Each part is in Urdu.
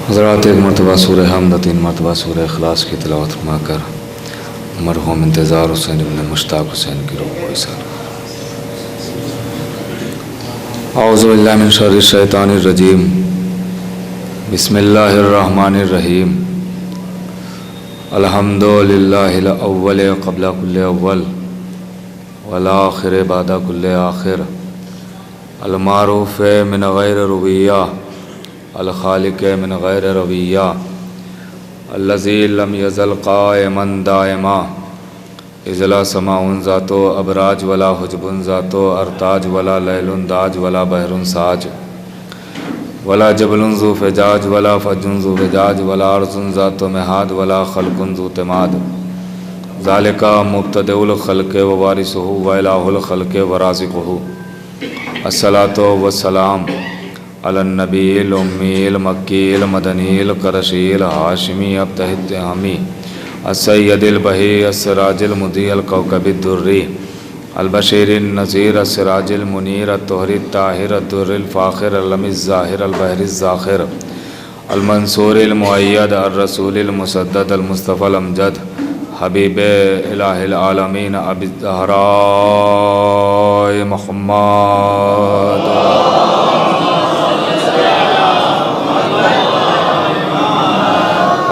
حضرات ایک مرتبہ سورہ حمد 3 مرتبہ سورہ اخلاص کی تلاوت فرما کر مرحوم انتظار حسین ابن مشتاق حسین کی روح کو ایثار۔ اعوذ باللہ من شر الشیطان الرجیم، بسم اللہ الرحمن الرحیم، الحمد للہ الاول قبل کل اول والآخر بعد کل آخر، المعروف من غیر رویہ، الخالق من غیر رویہ، الذی لم یزل قائما دائما، اذ لا سماء ذات ابراج ولا حجب ذات ارتاج ولا لیل داج ولا بحر ساج ولا جبل ذو فجاج ولا فج ذو فجاج ولا ارض ذات مہاد ولا خلق ذو تماد، ذالک مبتدئ الخلق ووارثہ والہ الخلق ورازقہ، الصلاۃ والسلام علی النبی الامی المکی المدنی القرشی الہاشمی ابتہ التہمی السید البہی السراج المضیء الکوکب الدری البشیر النذیر السراج المنیر الطہر الطاہر الدر الفاخر العلم الظاہر البحر الزاخر المنصور المؤید الرسول المسدد المصطفى الامجد حبیب الہ العالمین ابی الزہراء محمد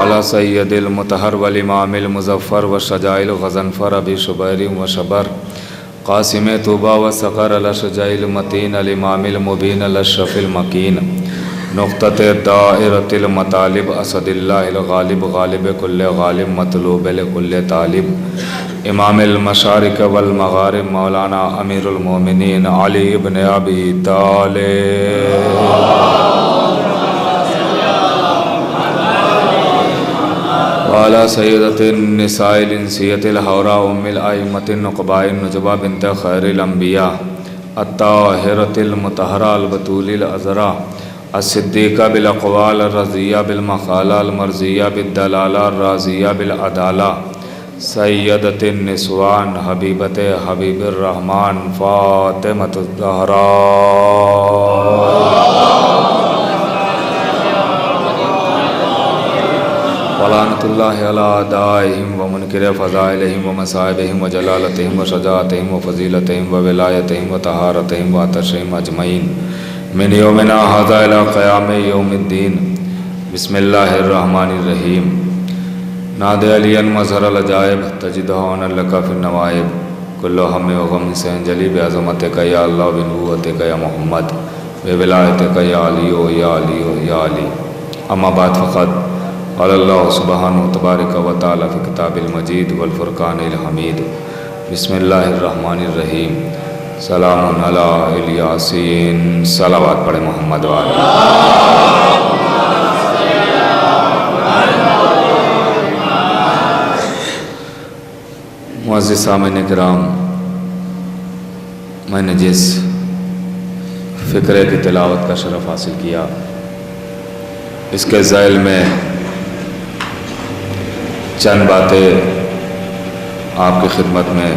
علی سید المطہر والامام المظفر والشجاع الغضنفر ابی شبیر وشبر قاسم طوبہ وسقر الاشجع المتین الامام المبین الاشرف المکین نقطۃ دائرۃ المطالب اسد اللہ الغالب غالب کل غالب مطلوب لکل طالب، امام المشارق والمغارب مولانا امیر المومنین علی ابن ابی طالب، وعلی سیدۃ النساء الانسیۃ الحوراء ام الائمۃ النقباء النجبہ بنت خیر الانبیاء الطاہرۃ المطہرہ البتول العذراء الصدیقہ بالاقوال الرضیہ بالمقالہ المرضیہ بالدلالہ الراضیہ بالعدالہ، سیدۃ النسوان حبیبۃ حبیب الرحمن فاطمۃ الزہراء، ولعنۃ اللہ علی اعدائہم ومنکر فضائلہم ومصائبہم وجلالتہم وشجاعتہم وفضیلتہم وولایتہم وطہارتہم وعطشہم اجمعین من یومنا ھذا الی قیام یوم الدین۔ بسم اللہ الرحمن الرحیم، نادی علی مظہر العجائب تجدہ عونا لک فی النوائب، کل ہم و غم سے انجلی بعظمتک یا اللہ بنبوتک یا محمد بولایتک یا علی یا علی یا علی، اما بعد فقط قال اللہ سبحانہ تبارک و تعالی فی کتاب المجید والفرقان الحمید، بسم اللہ الرحمن الرحیم، سلام علی الیاسین، صلوات پڑھے محمد وعلی۔ معزز سامعین کرام، میں نے جس فقرے کی تلاوت کا شرف حاصل کیا، اس کے ذیل میں چند باتیں آپ کی خدمت میں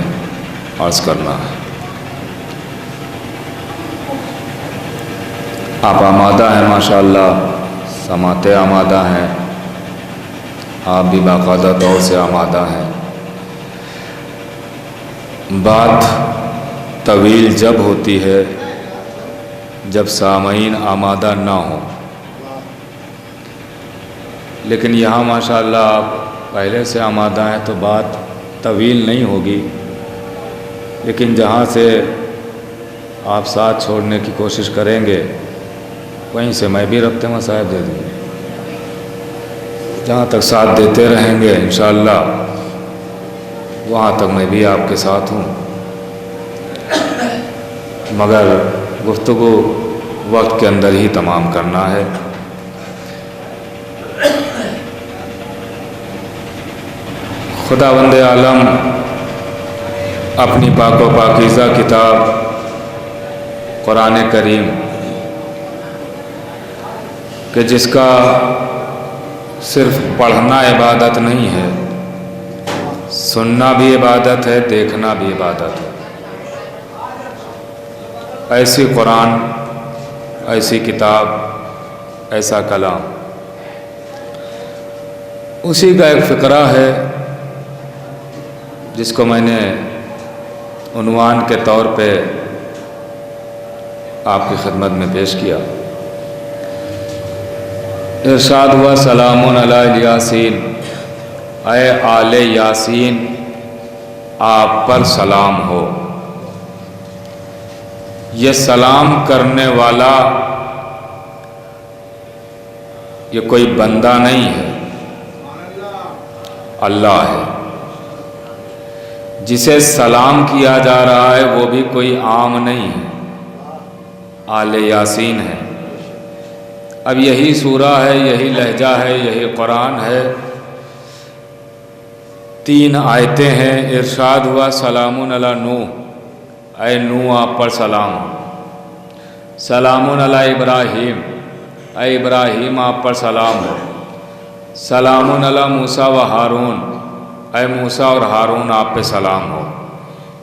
عرض کرنا ہے۔ آپ آمادہ ہیں ماشاءاللہ، سماعتیں آمادہ ہیں، آپ بھی باقاعدہ طور سے آمادہ ہیں۔ بات طویل جب ہوتی ہے جب سامعین آمادہ نہ ہوں، لیکن یہاں ماشاءاللہ آپ پہلے سے آمادہ ہیں تو بات طویل نہیں ہوگی، لیکن جہاں سے آپ ساتھ چھوڑنے کی کوشش کریں گے وہیں سے میں بھی ربط مصائب دے دوں گا۔ جہاں تک ساتھ دیتے رہیں گے انشاءاللہ وہاں تک میں بھی آپ کے ساتھ ہوں، مگر گفتگو وقت کے اندر ہی تمام کرنا ہے۔ خداوند عالم اپنی پاک و پاکیزہ کتاب قرآن کریم کہ جس کا صرف پڑھنا عبادت نہیں ہے، سننا بھی عبادت ہے، دیکھنا بھی عبادت ہے، ایسی قرآن، ایسی کتاب، ایسا کلام اسی کا ایک فقرہ ہے جس کو میں نے عنوان کے طور پہ آپ کی خدمت میں پیش کیا۔ ارشاد ہوا سلام علی یاسین، اے آل یاسین آپ پر سلام ہو۔ یہ سلام کرنے والا یہ کوئی بندہ نہیں ہے، اللہ ہے۔ جسے سلام کیا جا رہا ہے وہ بھی کوئی عام نہیں ہے، آل یاسین ہے۔ اب یہی سورہ ہے، یہی لہجہ ہے، یہی قرآن ہے، 3 آیتیں ہیں۔ ارشاد ہوا سلام علی نوح، اے نوح آپ پر سلام ہو۔ سلام علی ابراہیم، اے ابراہیم آپ پر سلام ہو۔ سلام علی موسیٰ و ہارون، اے موسیٰ اور ہارون آپ پہ سلام ہو۔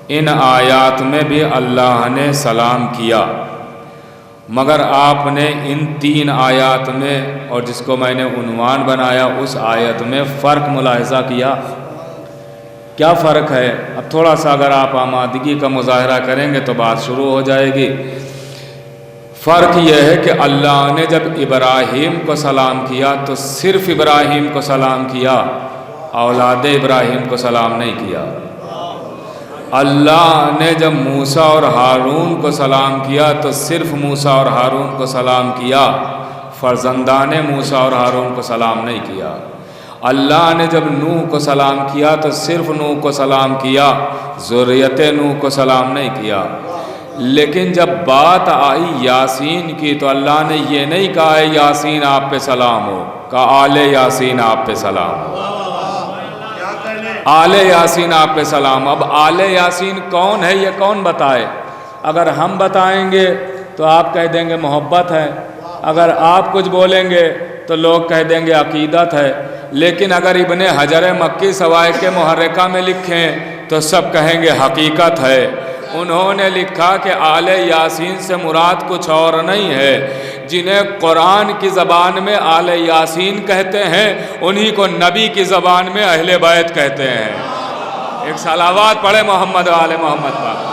ان آیات میں بھی اللہ نے سلام کیا، مگر آپ نے ان 3 آیات میں اور جس کو میں نے عنوان بنایا اس آیت میں فرق ملاحظہ کیا۔ کیا فرق ہے؟ اب تھوڑا سا اگر آپ آمادگی کا مظاہرہ کریں گے تو بات شروع ہو جائے گی۔ فرق یہ ہے کہ اللہ نے جب ابراہیم کو سلام کیا تو صرف ابراہیم کو سلام کیا، اولاد ابراہیم کو سلام نہیں کیا۔ اللہ نے جب موسیٰ اور ہارون کو سلام کیا تو صرف موسیٰ اور ہارون کو سلام کیا، فرزندان موسیٰ اور ہارون کو سلام نہیں کیا۔ اللہ نے جب نوح کو سلام کیا تو صرف نوح کو سلام کیا، ذریت نوح کو سلام نہیں کیا۔ لیکن جب بات آئی یاسین کی تو اللہ نے یہ نہیں کہا ہے یاسین آپ پہ سلام ہو، کہا آل یاسین آپ پہ سلام ہو، آل یاسین آپ پہ سلام۔ اب آل یاسین کون ہے یہ کون بتائے؟ اگر ہم بتائیں گے تو آپ کہہ دیں گے محبت ہے، اگر آپ کچھ بولیں گے تو لوگ کہہ دیں گے عقیدت ہے، لیکن اگر ابن حجر مکی سوائق محرکہ میں لکھیں تو سب کہیں گے حقیقت ہے۔ انہوں نے لکھا کہ آل یاسین سے مراد کچھ اور نہیں ہے، جنہیں قرآن کی زبان میں آل یاسین کہتے ہیں انہی کو نبی کی زبان میں اہل بیت کہتے ہیں۔ ایک صلوات پڑھے محمد و آل محمد پر۔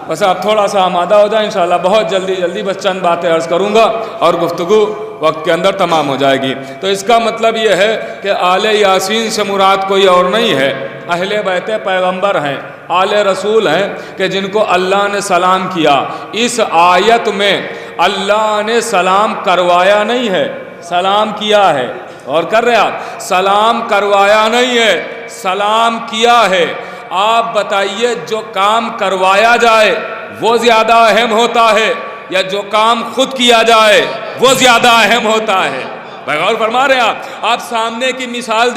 بس آپ تھوڑا سا آمادہ ہو جائیں، انشاءاللہ بہت جلدی بس چند باتیں عرض کروں گا اور گفتگو وقت کے اندر تمام ہو جائے گی۔ تو اس کا مطلب یہ ہے کہ آل یاسین سے مراد کوئی اور نہیں ہے، اہل بیت پیغمبر ہیں، آل رسول ہیں کہ جن کو اللہ نے سلام کیا۔ اس آیت میں اللہ نے سلام کروایا نہیں ہے، سلام کیا ہے، اور کر رہے آپ، سلام کروایا نہیں ہے، سلام کیا ہے۔ آپ بتائیے جو کام کروایا جائے وہ زیادہ اہم ہوتا ہے یا جو کام خود کیا جائے وہ زیادہ اہم ہوتا ہے؟ غور فرما رہے ہیں آپ سامنے کی مثال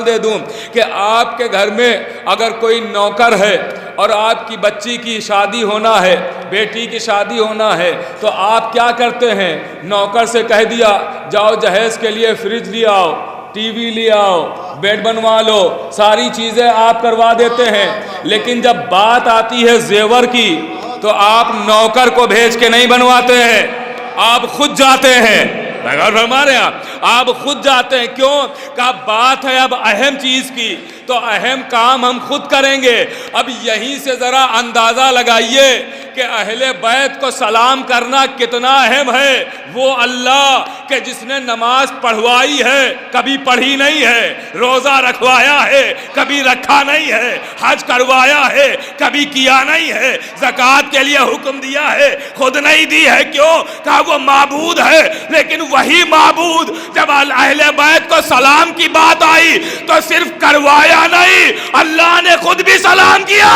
دے دوں کہ آپ کے گھر میں اگر کوئی نوکر ہے اور آپ کی بچی کی شادی ہونا ہے، بیٹی کی شادی ہونا ہے، تو آپ کیا کرتے ہیں؟ نوکر سے کہہ دیا جاؤ جہیز کے لیے فریج لے آؤ، ٹی وی لے آؤ، بیڈ بنوا لو، ساری چیزیں آپ کروا دیتے ہیں۔ لیکن جب بات آتی ہے زیور کی تو آپ نوکر کو بھیج کے نہیں بنواتے ہیں، آپ خود جاتے ہیں۔ فرما رہے ہیں آپ خود جاتے ہیں۔ کیوں؟ کہ بات ہے اب اہم چیز کی تو اہم کام ہم خود کریں گے۔ اب یہیں سے ذرا اندازہ لگائیے کہ اہل بیت کو سلام کرنا کتنا اہم ہے۔ وہ اللہ کہ جس نے نماز پڑھوائی ہے کبھی پڑھی نہیں ہے، روزہ رکھوایا ہے کبھی رکھا نہیں ہے، حج کروایا ہے کبھی کیا نہیں ہے، زکوٰۃ کے لیے حکم دیا ہے خود نہیں دی ہے۔ کیوں؟ کہ وہ معبود ہے، لیکن وہی معبود جب اہل بیت کو سلام کی بات آئی تو صرف کروایا نہیں، اللہ نے خود بھی سلام کیا۔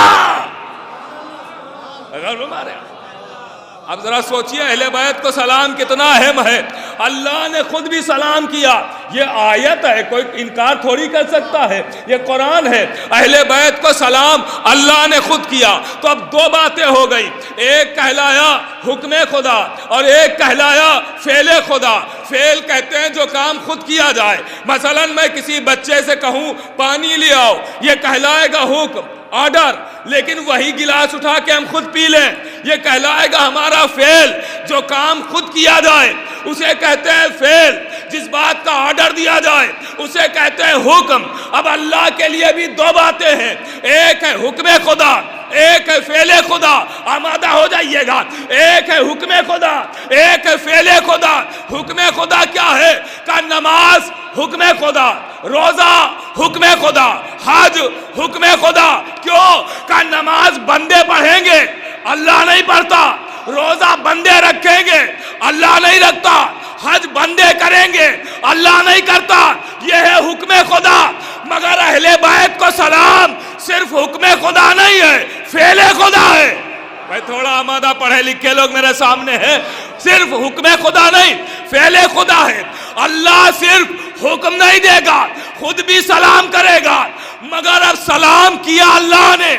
اب ذرا سوچئے اہل بیت کو سلام کتنا اہم ہے، اللہ نے خود بھی سلام کیا۔ یہ آیت ہے، کوئی انکار تھوڑی کر سکتا ہے، یہ قرآن ہے۔ اہل بیت کو سلام اللہ نے خود کیا۔ تو اب دو باتیں ہو گئی، ایک کہلایا حکم خدا اور ایک کہلایا فعل خدا۔ فعل کہتے ہیں جو کام خود کیا جائے، مثلا میں کسی بچے سے کہوں پانی لے آؤ، یہ کہلائے گا حکم، آرڈر، لیکن وہی گلاس اٹھا کے ہم خود پی لیں، یہ کہلائے گا ہمارا فعل۔ جو کام خود کیا جائے اسے کہتے ہیں فعل، جس بات کا آرڈر دیا جائے اسے کہتے ہیں حکم۔ اب اللہ کے لیے بھی دو باتیں ہیں، ایک ہے حکم خدا، ایک ہے فعل خدا۔ آمادہ ہو جائیے گا، ایک ہے حکم خدا، ایک ہے فعل خدا۔ حکم خدا کیا ہے؟ کہ نماز حکم خدا، روزہ حکم خدا، حج حکم خدا۔ کیوں؟ کہ نماز بندے پڑھیں گے، اللہ نہیں پڑھتا۔ روزہ بندے رکھیں گے، اللہ نہیں رکھتا۔ حج بندے کریں گے، اللہ نہیں کرتا۔ یہ ہے حکم خدا۔ مگر اہل بیت کو سلام صرف حکم خدا نہیں ہے، فعل خدا ہے۔ بھائی تھوڑا آمادہ پڑھے لکھے لوگ میرے سامنے ہیں، صرف حکم خدا نہیں، فعل خدا ہے۔ اللہ صرف حکم نہیں دے گا، خود بھی سلام کرے گا، مگر اب سلام کیا اللہ نے،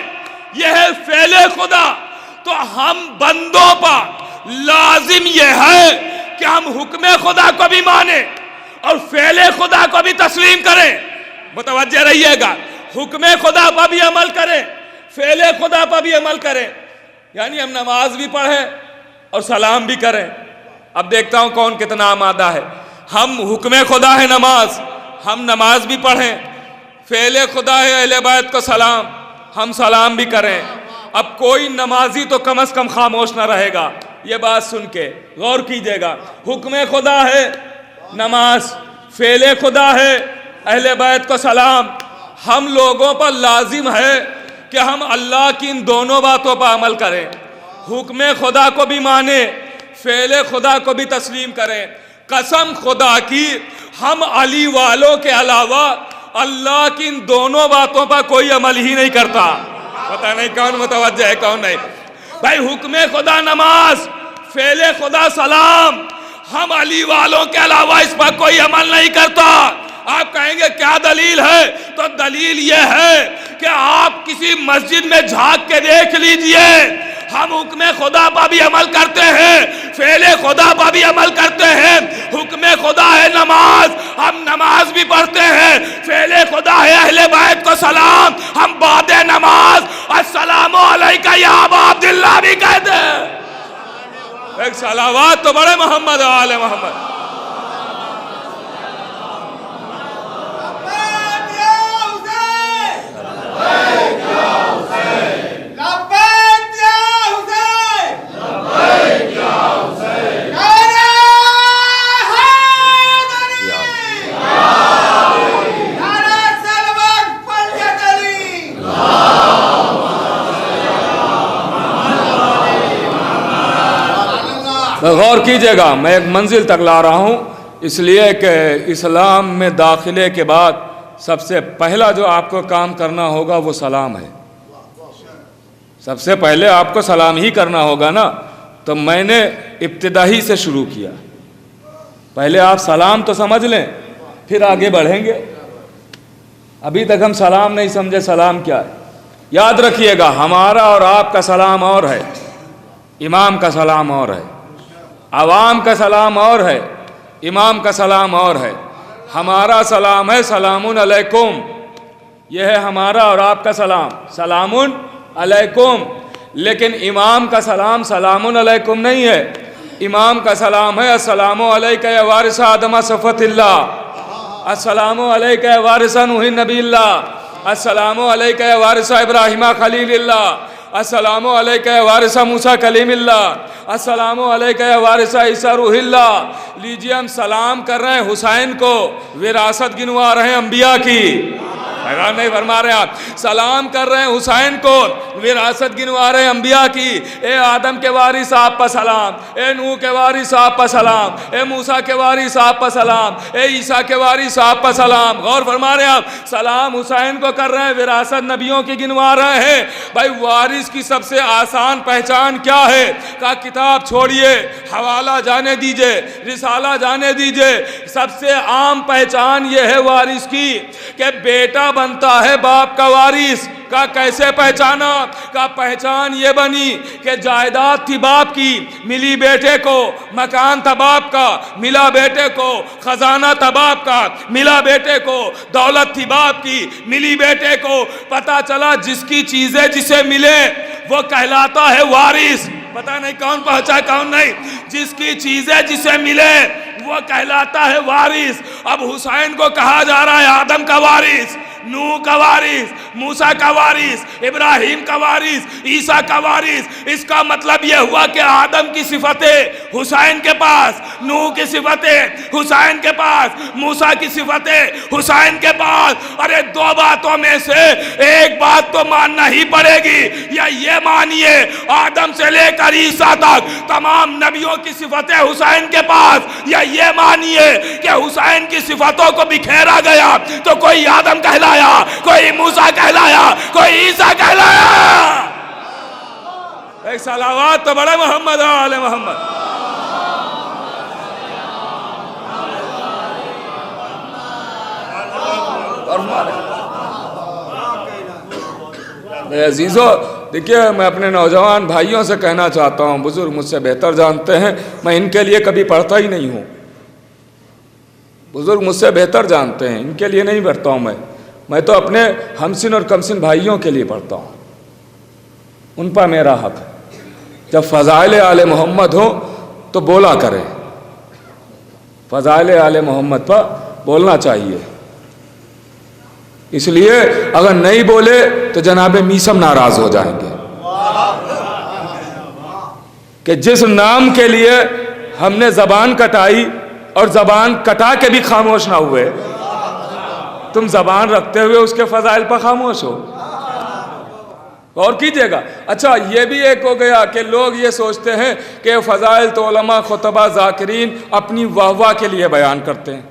یہ ہے فعل خدا۔ تو ہم بندوں پر لازم یہ ہے کہ ہم حکم خدا کو بھی مانیں اور فعل خدا کو بھی تسلیم کریں۔ متوجہ رہیے گا، حکم خدا پر بھی عمل کریں، فعل خدا پر بھی عمل کریں۔ یعنی ہم نماز بھی پڑھیں اور سلام بھی کریں۔ اب دیکھتا ہوں کون کتنا آمادہ ہے۔ ہم حکم خدا ہے نماز، ہم نماز بھی پڑھیں، فعل خدا ہے اہل بیت کو سلام، ہم سلام بھی کریں۔ اب کوئی نمازی تو کم از کم خاموش نہ رہے گا، یہ بات سن کے غور کیجئے گا۔ حکم خدا ہے نماز، فعل خدا ہے اہل بیت کو سلام۔ ہم لوگوں پر لازم ہے کہ ہم اللہ کی ان دونوں باتوں پر عمل کریں، حکم خدا کو بھی مانیں، فعل خدا کو بھی تسلیم کریں۔ قسم خدا کی ہم علی والوں کے علاوہ اللہ کی ان دونوں باتوں پر کوئی عمل ہی نہیں کرتا۔ پتہ نہیں کون متوجہ ہے کون نہیں۔ بھائی حکم خدا نماز، فعل خدا سلام، ہم علی والوں کے علاوہ اس پر کوئی عمل نہیں کرتا۔ آپ کہیں گے کیا دلیل ہے؟ تو دلیل یہ ہے کہ آپ کسی مسجد میں جھانک کے دیکھ لیجئے، ہم حکم خدا پر بھی عمل کرتے ہیں، فعل خدا پر بھی عمل کرتے ہیں۔ حکم خدا ہے نماز، ہم نماز بھی پڑھتے ہیں، فعل خدا ہے اہل بیت کو سلام، ہم بعد نماز السلام علیکہ یا ابا عبداللہ بھی کہتے ہیں۔ ایک صلوات تو بڑے محمد آل محمد۔ غور کیجئے گا، میں ایک منزل تک لا رہا ہوں، اس لیے کہ اسلام میں داخلے کے بعد سب سے پہلا جو آپ کو کام کرنا ہوگا وہ سلام ہے۔ سب سے پہلے آپ کو سلام ہی کرنا ہوگا نا، تو میں نے ابتدائی سے شروع کیا۔ پہلے آپ سلام تو سمجھ لیں، پھر آگے بڑھیں گے۔ ابھی تک ہم سلام نہیں سمجھے سلام کیا ہے۔ یاد رکھیے گا، ہمارا اور آپ کا سلام اور ہے، امام کا سلام اور ہے، عوام کا سلام اور ہے، امام کا سلام اور ہے۔ ہمارا سلام ہے سلام علیکم، یہ ہے ہمارا اور آپ کا سلام، سلام علیکم۔ لیکن امام کا سلام سلام علیکم نہیں ہے، امام کا سلام ہے السلام علیکہ یا وارث آدم صفوۃ اللہ، السلام علیکہ یا وارث نوح نبی اللہ، السلام علیکہ یا وارث ابراہیم خلیل اللہ، السلام علیکہ یا وارث موسیٰ کلیم اللہ، السلام علیکہ یا وارث عیسیٰ روح اللہ۔ لیجئے ہم سلام کر رہے ہیں حسین کو، وراثت گنوا رہے ہیں انبیاء کی۔ پیغام نہیں فرما رہے آپ، سلام کر رہے ہیں حسین کو، وراثت گنوا رہے ہیں انبیاء کی۔ اے آدم کے وارث آپ پر سلام، اے نوح کے وارث آپ پر سلام، اے موسیٰ کے وارث آپ پر سلام، اے عیسیٰ کے وارث آپ پر سلام۔ غور فرما رہے ہیں آپ، سلام حسین کو کر رہے ہیں، وراثت نبیوں کی گنوا رہے ہیں۔ بھائی وارث کی سب سے آسان پہچان کیا ہے؟ کہ کتاب چھوڑیے، حوالہ جانے دیجئے، رسالہ جانے دیجئے۔ سب سے عام پہچان یہ ہے وارث کی کہ بیٹا بنتا ہے باپ کا وارث۔ کا کیسے پہچانا؟ کا پہچان یہ بنی کہ جائیداد تھی باپ کی، ملی بیٹے کو، مکان تھا باپ کا، ملا بیٹے کو، خزانہ تھا باپ کا، ملا بیٹے کو، دولت تھی باپ کی، ملی بیٹے کو۔ پتہ چلا جس کی چیزیں جسے ملے وہ کہلاتا ہے وارث۔ پتہ نہیں کون پہنچا کون نہیں۔ جس کی چیزیں جسے ملے وہ کہلاتا ہے وارث۔ اب حسین کو کہا جا رہا ہے آدم کا وارث، نوح کا وارث، موسیٰ کا وارث، ابراہیم کا وارث، عیسیٰ کا وارث۔ اس کا مطلب یہ ہوا کہ آدم کی صفتیں حسین کے پاس، نوح کی صفتیں حسین کے پاس، موسیٰ کی صفتیں حسین کے پاس۔ ارے دو باتوں میں سے ایک بات تو ماننا ہی پڑے گی، یا یہ مانیے آدم سے لے کر عیسیٰ تک تمام نبیوں کی صفتیں حسین کے پاس، یا یہ مانیے کہ حسین کی صفتوں کو بکھیرا گیا تو کوئی آدم کہلایا، کوئی موسیٰ کہلایا، کوئی عیسیٰ کہلایا۔ ایک صلوات تو بڑے محمد آل محمد۔ عزیزو دیکھیے، میں اپنے نوجوان بھائیوں سے کہنا چاہتا ہوں، بزرگ مجھ سے بہتر جانتے ہیں، میں ان کے لیے کبھی پڑھتا ہی نہیں ہوں۔ بزرگ مجھ سے بہتر جانتے ہیں، ان کے لیے نہیں پڑھتا ہوں میں تو اپنے ہمسن اور کمسن بھائیوں کے لیے پڑھتا ہوں، ان پر میرا حق ہے۔ جب فضائل آل محمد ہو تو بولا کریں، فضائل آل محمد پر بولنا چاہیے۔ اس لیے اگر نہیں بولے تو جناب میثم ناراض ہو جائیں گے کہ جس نام کے لیے ہم نے زبان کٹائی اور زبان کٹا کے بھی خاموش نہ ہوئے، تم زبان رکھتے ہوئے اس کے فضائل پر خاموش ہو۔ غور کیجئے گا۔ اچھا یہ بھی ایک ہو گیا کہ لوگ یہ سوچتے ہیں کہ فضائل تو علماء، خطبہ، ذاکرین اپنی واہ واہ کے لیے بیان کرتے ہیں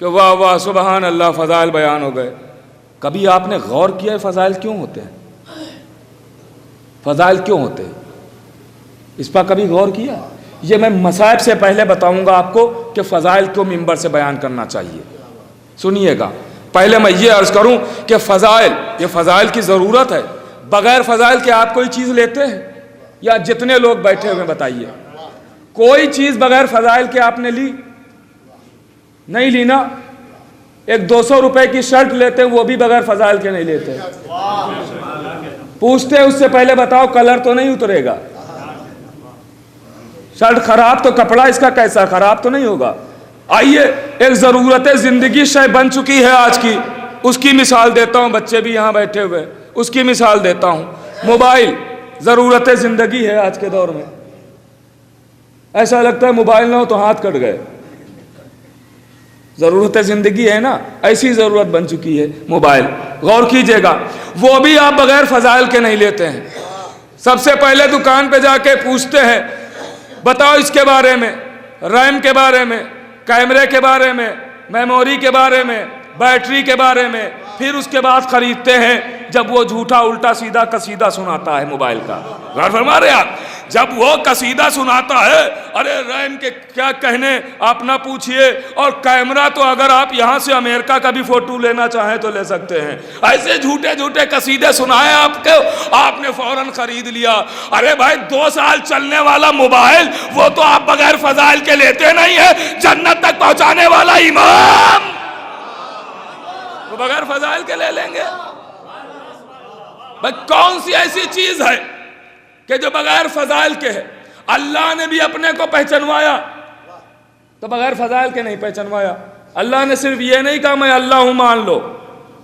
کہ واہ واہ سبحان اللہ فضائل بیان ہو گئے۔ کبھی آپ نے غور کیا ہے فضائل کیوں ہوتے ہیں؟ فضائل کیوں ہوتے ہیں؟ اس پر کبھی غور کیا؟ یہ میں مصائب سے پہلے بتاؤں گا آپ کو کہ فضائل کیوں منبر سے بیان کرنا چاہیے۔ سنیے گا، پہلے میں یہ عرض کروں کہ فضائل، یہ فضائل کی ضرورت ہے۔ بغیر فضائل کے آپ کوئی چیز لیتے ہیں؟ یا جتنے لوگ بیٹھے ہوئے بتائیے، کوئی چیز بغیر فضائل کے آپ نے لی؟ نہیں لی نا۔ ایک 200 روپے کی شرٹ لیتے ہیں، وہ بھی بغیر فضائل کے نہیں لیتے۔ پوچھتے ہیں اس سے پہلے بتاؤ کلر تو نہیں اترے گا؟ شرٹ خراب تو کپڑا اس کا کیسا خراب تو نہیں ہوگا؟ آئیے ایک ضرورت زندگی شے بن چکی ہے آج کی، اس کی مثال دیتا ہوں، بچے بھی یہاں بیٹھے ہوئے، اس کی مثال دیتا ہوں۔ موبائل ضرورت زندگی ہے آج کے دور میں، ایسا لگتا ہے موبائل نہ ہو تو ہاتھ کٹ گئے۔ ضرورت زندگی ہے نا، ایسی ضرورت بن چکی ہے موبائل۔ غور کیجئے گا، وہ بھی آپ بغیر فضائل کے نہیں لیتے ہیں۔ سب سے پہلے دکان پہ جا کے پوچھتے ہیں بتاؤ اس کے بارے میں، ریم کے بارے میں، کیمرے کے بارے میں، میموری کے بارے میں، بیٹری کے بارے میں، پھر اس کے بعد خریدتے ہیں جب وہ جھوٹا الٹا سیدھا قصیدہ سناتا ہے موبائل کا۔ غور فرما رہے آپ، جب وہ قصیدہ سناتا ہے، ارے ریم کے کیا کہنے آپ نہ پوچھئے، اور کیمرہ تو اگر آپ یہاں سے امریکہ کا بھی فوٹو لینا چاہیں تو لے سکتے ہیں۔ ایسے جھوٹے جھوٹے قصیدے سنائے آپ کو، آپ نے فوراً خرید لیا۔ ارے بھائی 2 سال چلنے والا موبائل، وہ تو آپ بغیر فضائل کے لیتے نہیں ہیں۔ جنت تک پہنچانے والا امام وہ بغیر فضائل کے لے لیں گے؟ بھائی کون سی ایسی چیز ہے کہ جو بغیر فضائل کے ہے؟ اللہ نے بھی اپنے کو پہچنوایا تو بغیر فضائل کے نہیں پہچنوایا۔ اللہ نے صرف یہ نہیں کہا میں اللہ ہوں مان لو،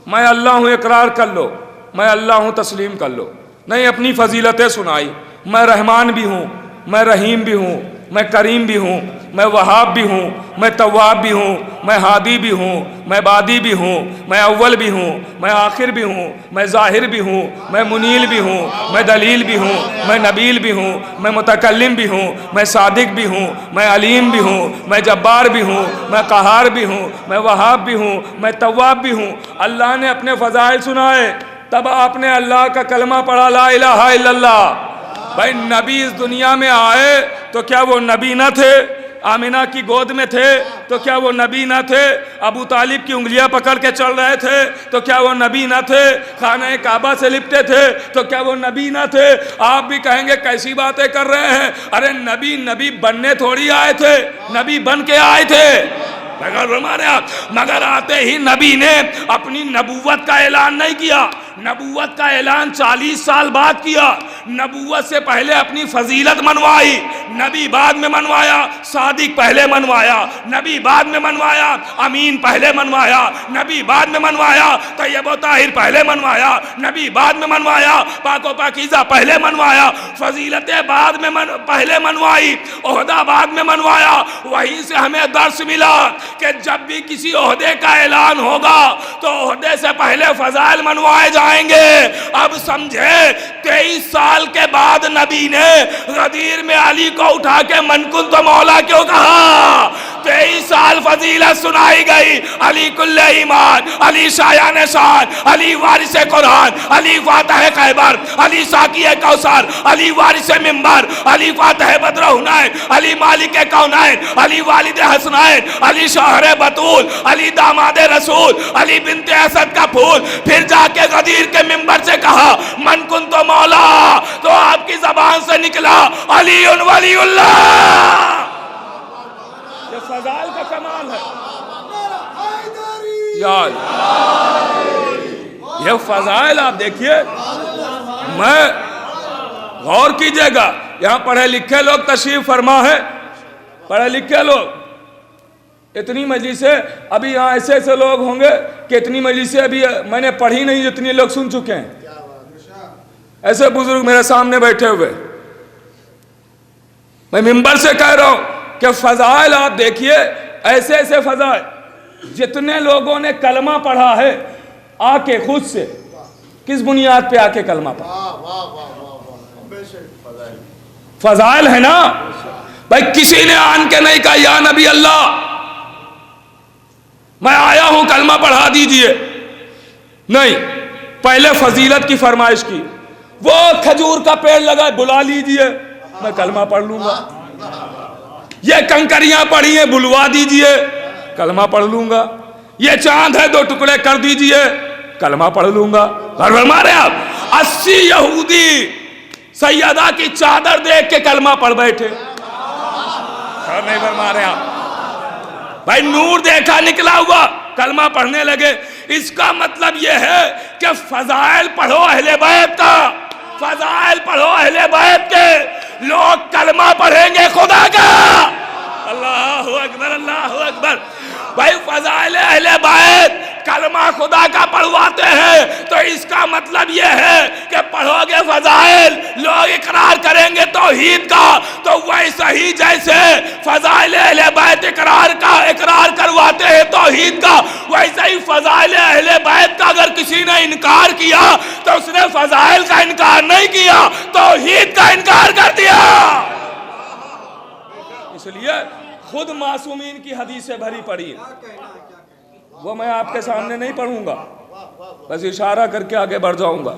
میں اللہ ہوں اقرار کر لو، میں اللہ ہوں تسلیم کر لو، نہیں، اپنی فضیلتیں سنائی۔ میں رحمان بھی ہوں، میں رحیم بھی ہوں، میں کریم بھی ہوں، میں وہاب بھی ہوں، میں تواب بھی ہوں، میں ہادی بھی ہوں، میں بادی بھی ہوں، میں اول بھی ہوں، میں آخر بھی ہوں، میں ظاہر بھی ہوں، میں منیل بھی ہوں، میں دلیل بھی ہوں، میں نبیل بھی ہوں، میں متکلم بھی ہوں، میں صادق بھی ہوں، میں علیم بھی ہوں، میں جبار بھی ہوں، میں قہار بھی ہوں، میں وہاب بھی ہوں، میں تواب بھی ہوں۔ اللہ نے اپنے فضائل سنائے، تب آپ نے اللہ کا کلمہ پڑھا، لا الہ الا اللہ۔ بھائی نبی اس دنیا میں آئے تو کیا وہ نبی نہ تھے؟ آمینہ کی گود میں تھے تو کیا وہ نبی نہ تھے؟ ابو طالب کی انگلیاں پکڑ کے چل رہے تھے تو کیا وہ نبی نہ تھے؟ خانہ کعبہ سے لپٹے تھے تو کیا وہ نبی نہ تھے؟ آپ بھی کہیں گے کیسی باتیں کر رہے ہیں؟ ارے نبی بننے تھوڑی آئے تھے، نبی بن کے آئے تھے۔ مگر آتے ہی نبی نے اپنی نبوت کا اعلان نہیں کیا، نبوت کا اعلان 40 سال بعد کیا. نبوت سے پہلے اپنی فضیلت منوائی, نبی بعد میں منوایا, صادق پہلے منوایا, نبی بعد میں منوایا, امین پہلے منوایا, نبی بعد میں منوایا, طیب و طاہر پہلے منوایا, نبی بعد میں منوایا, پاک و پاکیزہ پہلے منوایا, فضیلتیں بعد میں پہلے منوائی, عہدہ بعد میں منوایا. وہیں سے ہمیں درس ملا کہ جب بھی کسی عہدے کا اعلان ہوگا تو عہدے سے پہلے فضائل منوائے جائیں گے. اب سمجھے 23 سال کے بعد نبی نے غدیر میں علی کو اٹھا کے من کنت مولا کیوں کہا؟ 23 سال فضیلت سنائی گئی. علی کل ایمان, علی شایان شان, علی وارث قرآن, علی فاتح خیبر, علی ساقی کوثر, علی وارث منبر, علی فاتح بدر حنین, علی مالک کونین, علی والد حسنین, علی شوہر بطول, علی داماد رسول, علی بنت اسد کا پھول. پھر جا کے غدیر کے منبر سے کہا من کنت مولا, تو آپ کی زبان سے نکلا علی ولی اللہ. یہ فضائل کا کمال ہے یار. یہ فضائل آپ دیکھیے, میں غور کیجئے گا, یہاں پڑھے لکھے لوگ تشریف فرما ہے, پڑھے لکھے لوگ. اتنی مجلسیں ابھی یہاں ایسے ایسے لوگ ہوں گے کہ اتنی مجلسیں ابھی میں نے پڑھی نہیں جتنی لوگ سن چکے ہیں. ایسے بزرگ میرے سامنے بیٹھے ہوئے. میں منبر سے کہہ رہا ہوں کہ فضائل آپ دیکھیے, ایسے ایسے فضائل. جتنے لوگوں نے کلمہ پڑھا ہے آ کے خود سے, کس بنیاد پہ آ کے کلمہ پڑھا؟ فضائل ہے نا بھائی. کسی نے آن کے نہیں کہا یا نبی اللہ میں آیا ہوں کلمہ پڑھا دیجئے, نہیں. پہلے فضیلت کی فرمائش کی. وہ کھجور کا پیڑ لگا, بلا لیجئے میں کلمہ پڑھ لوں گا. یہ کنکریاں پڑھی ہیں, بلوا دیجئے کلمہ پڑھ لوں گا. یہ چاند ہے 2 ٹکڑے کر دیجئے کلمہ پڑھ لوں گا. فرما رہے آپ 80 یہودی سیدہ کی چادر دیکھ کے کلمہ پڑھ بیٹھے. نہیں فرما رہے آپ بھائی, نور دیکھا نکلا ہوا کلمہ پڑھنے لگے. اس کا مطلب یہ ہے کہ فضائل پڑھو اہل بیت کا, فضائل پڑھو اہل بیت کے. لوگ کلمہ پڑھیں گے خدا کا. اللہ اکبر, اللہ اکبر. بھائی فضائل اہل بیت کلمہ خدا کا پڑھواتے ہیں تو اس کا مطلب یہ ہے کہ پڑھو گے فضائل, لوگ اقرار کریں گے توحید کا, تو ویسا ہی جیسے فضائل اہل بیت اقرار کرواتے ہیں توحید کا, ویسا ہی فضائل اہل بیت کا اگر کسی نے انکار کیا تو اس نے فضائل کا انکار نہیں کیا, توحید کا انکار کر دیا. اس لیے خود معصومین کی حدیثیں بھری پڑی ہیں, وہ میں آپ کے سامنے نہیں پڑھوں گا, بس اشارہ کر کے آگے بڑھ جاؤں گا.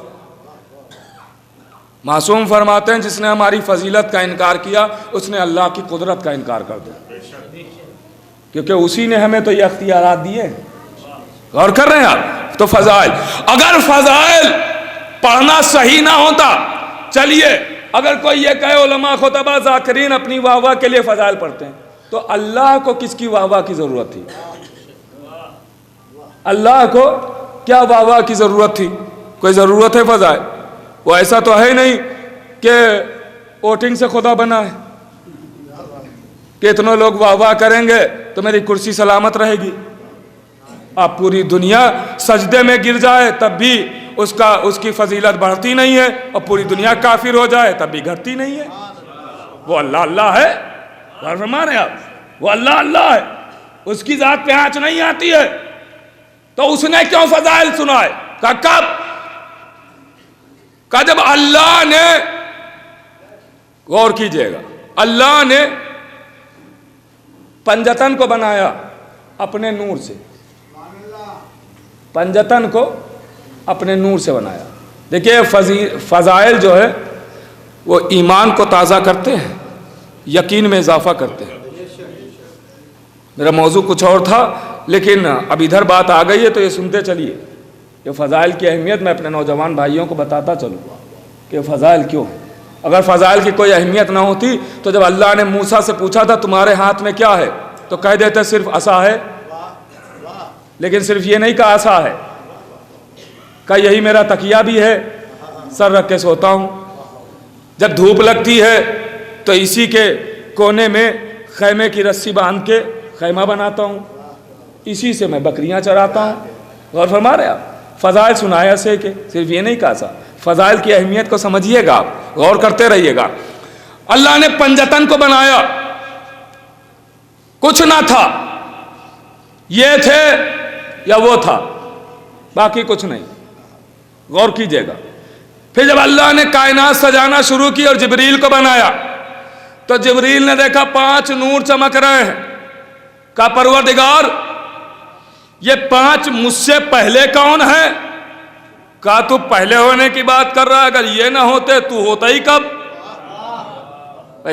معصوم فرماتے ہیں جس نے ہماری فضیلت کا انکار کیا اس نے اللہ کی قدرت کا انکار کر دیا, کیونکہ اسی نے ہمیں تو یہ اختیارات دیے. غور کر رہے ہیں آپ؟ تو فضائل, اگر فضائل پڑھنا صحیح نہ ہوتا, چلیے اگر کوئی یہ کہے علماء خطبہ ذاکرین اپنی واہ واہ کے لیے فضائل پڑھتے ہیں, تو اللہ کو کس کی واہ واہ کی ضرورت تھی؟ اللہ کو کیا واہ واہ کی ضرورت تھی؟ کوئی ضرورت ہے فضائل؟ وہ ایسا تو ہے نہیں کہ ووٹنگ سے خدا بنا ہے کہ اتنے لوگ واہ واہ کریں گے تو میری کرسی سلامت رہے گی. آپ پوری دنیا سجدے میں گر جائے تب بھی اس کی فضیلت بڑھتی نہیں ہے, اور پوری دنیا کافر ہو جائے تب بھی گھٹتی نہیں ہے. وہ اللہ اللہ ہے. فرما رہے آپ, وہ اللہ اللہ ہے, اس کی ذات پہ آنچ نہیں آتی ہے. تو اس نے کیوں فضائل سنائے؟ کہا کب؟ کہا جب اللہ نے, غور کیجئے گا, اللہ نے پنجتن کو بنایا اپنے نور سے, پنجتن کو اپنے نور سے بنایا. دیکھیے فضائل جو ہے وہ ایمان کو تازہ کرتے ہیں, یقین میں اضافہ کرتے ہیں. میرا موضوع کچھ اور تھا لیکن اب ادھر بات آ گئی ہے تو یہ سنتے چلیے. یہ فضائل کی اہمیت میں اپنے نوجوان بھائیوں کو بتاتا چلوں کہ فضائل کیوں ہیں. اگر فضائل کی کوئی اہمیت نہ ہوتی تو جب اللہ نے موسیٰ سے پوچھا تھا تمہارے ہاتھ میں کیا ہے, تو کہہ دیتے صرف عصا ہے, لیکن صرف یہ نہیں کہا عصا ہے, کہا یہی میرا تکیہ بھی ہے، سر رکھ کے سوتا ہوں، جب دھوپ لگتی ہے تو اسی کے کونے میں خیمے کی رسی باندھ کے خیمہ بناتا ہوں، اسی سے میں بکریاں چراتا ہوں۔ غور فرما رہے آپ، فضائل سنایا سے کہ صرف یہ نہیں کہا سا، فضائل کی اہمیت کو سمجھیے گا، غور کرتے رہیے گا۔ اللہ نے پنجتن کو بنایا، کچھ نہ تھا، یہ تھے یا وہ تھا، باقی کچھ نہیں، غور کیجئے گا۔ پھر جب اللہ نے کائنات سجانا شروع کی اور جبریل کو بنایا تو جبریل نے دیکھا 5 نور چمک رہے ہیں، کہا پروردگار یہ 5 مجھ سے پہلے کون ہے؟ کہا تو پہلے ہونے کی بات کر رہا ہے، اگر یہ نہ ہوتے تو ہوتا ہی کب؟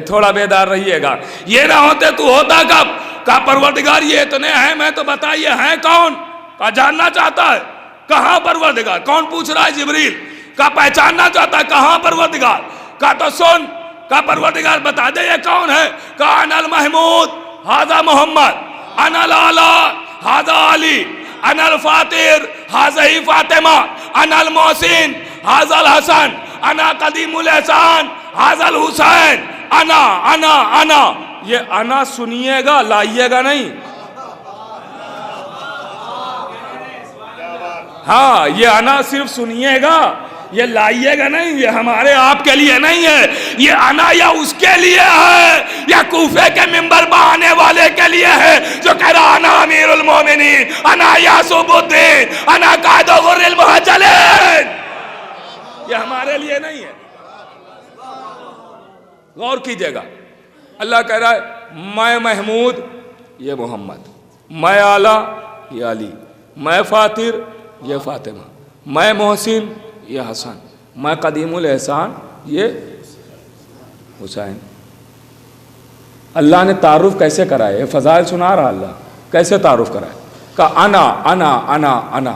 تھوڑا بیدار رہیے گا، یہ نہ ہوتے تو ہوتا کب؟ کہا پروردگار یہ اتنے ہیں، میں تو بتائیے ہیں کون؟ کہا جاننا چاہتا ہے، کہاں پروردگار؟ کون پوچھ رہا ہے؟ جبریل۔ کہا پہچاننا چاہتا ہے، کہاں پروردگار؟ کہا تو سن، کہا پروردگار بتا دے یہ کون ہے؟ کہا انا المحمود ھذا محمد، انا الاعلی ھذا علی، انا الفاتر ھذا فاطمہ، انا المحسن ھذا الحسن، انا قدیم الاحسان ھذا الحسین، انا یہ انا سنیے گا، لائیے گا نہیں۔ ہاں یہ انا صرف سنیے گا، یہ لائیے گا نہیں، یہ ہمارے آپ کے لیے نہیں ہے، یہ انا یا اس کے لیے ہے یا کوفے کے منبر پر آنے والے کے لیے ہے جو کہہ رہا انا امیر المومنین، انا یعصب الدین، انا قائد غر المحجلین، یہ ہمارے لیے نہیں ہے۔ غور کیجئے گا، اللہ کہہ رہا ہے میں محمود یہ محمد، میں اعلیٰ یہ علی، میں فاتر یہ فاطمہ، میں محسن یہ حسن، میں قدیم الاحسان یہ حسین۔ اللہ نے تعارف کیسے کرائے؟ یہ فضائل سنا رہا اللہ، کیسے تعارف کرائے؟ کہا انا انا انا انا،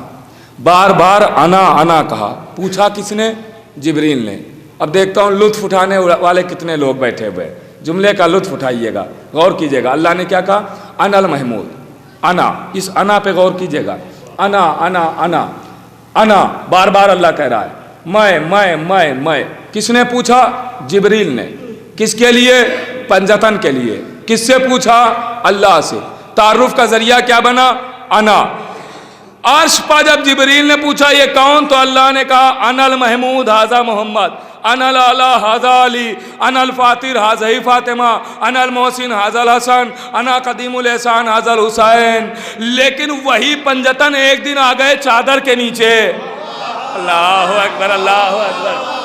بار بار انا کہا۔ پوچھا کس نے؟ جبریل نے۔ اب دیکھتا ہوں لطف اٹھانے والے کتنے لوگ بیٹھے ہوئے، جملے کا لطف اٹھائیے گا، غور کیجئے گا۔ اللہ نے کیا کہا؟ انا المحمود، انا، اس انا پہ غور کیجئے گا، انا انا انا انا، بار بار اللہ کہہ رہا ہے میں۔ کس نے پوچھا؟ جبریل نے۔ کس کے لیے؟ پنجتن کے لیے۔ کس سے پوچھا؟ اللہ سے۔ تعارف کا ذریعہ کیا بنا؟ انا۔ عرش پا جب جبریل نے پوچھا یہ کون، تو اللہ نے کہا انا المحمود ھذا محمد، انا الاعلی ھذا علی، انا الفاتر ھذا فاطمہ، انا المحسن ھذا الحسن، انا قدیم الاحسان ھذا الحسین۔ لیکن وہی پنجتن ایک دن آ گئے چادر کے نیچے۔ اللہ اکبر، اللہ اکبر۔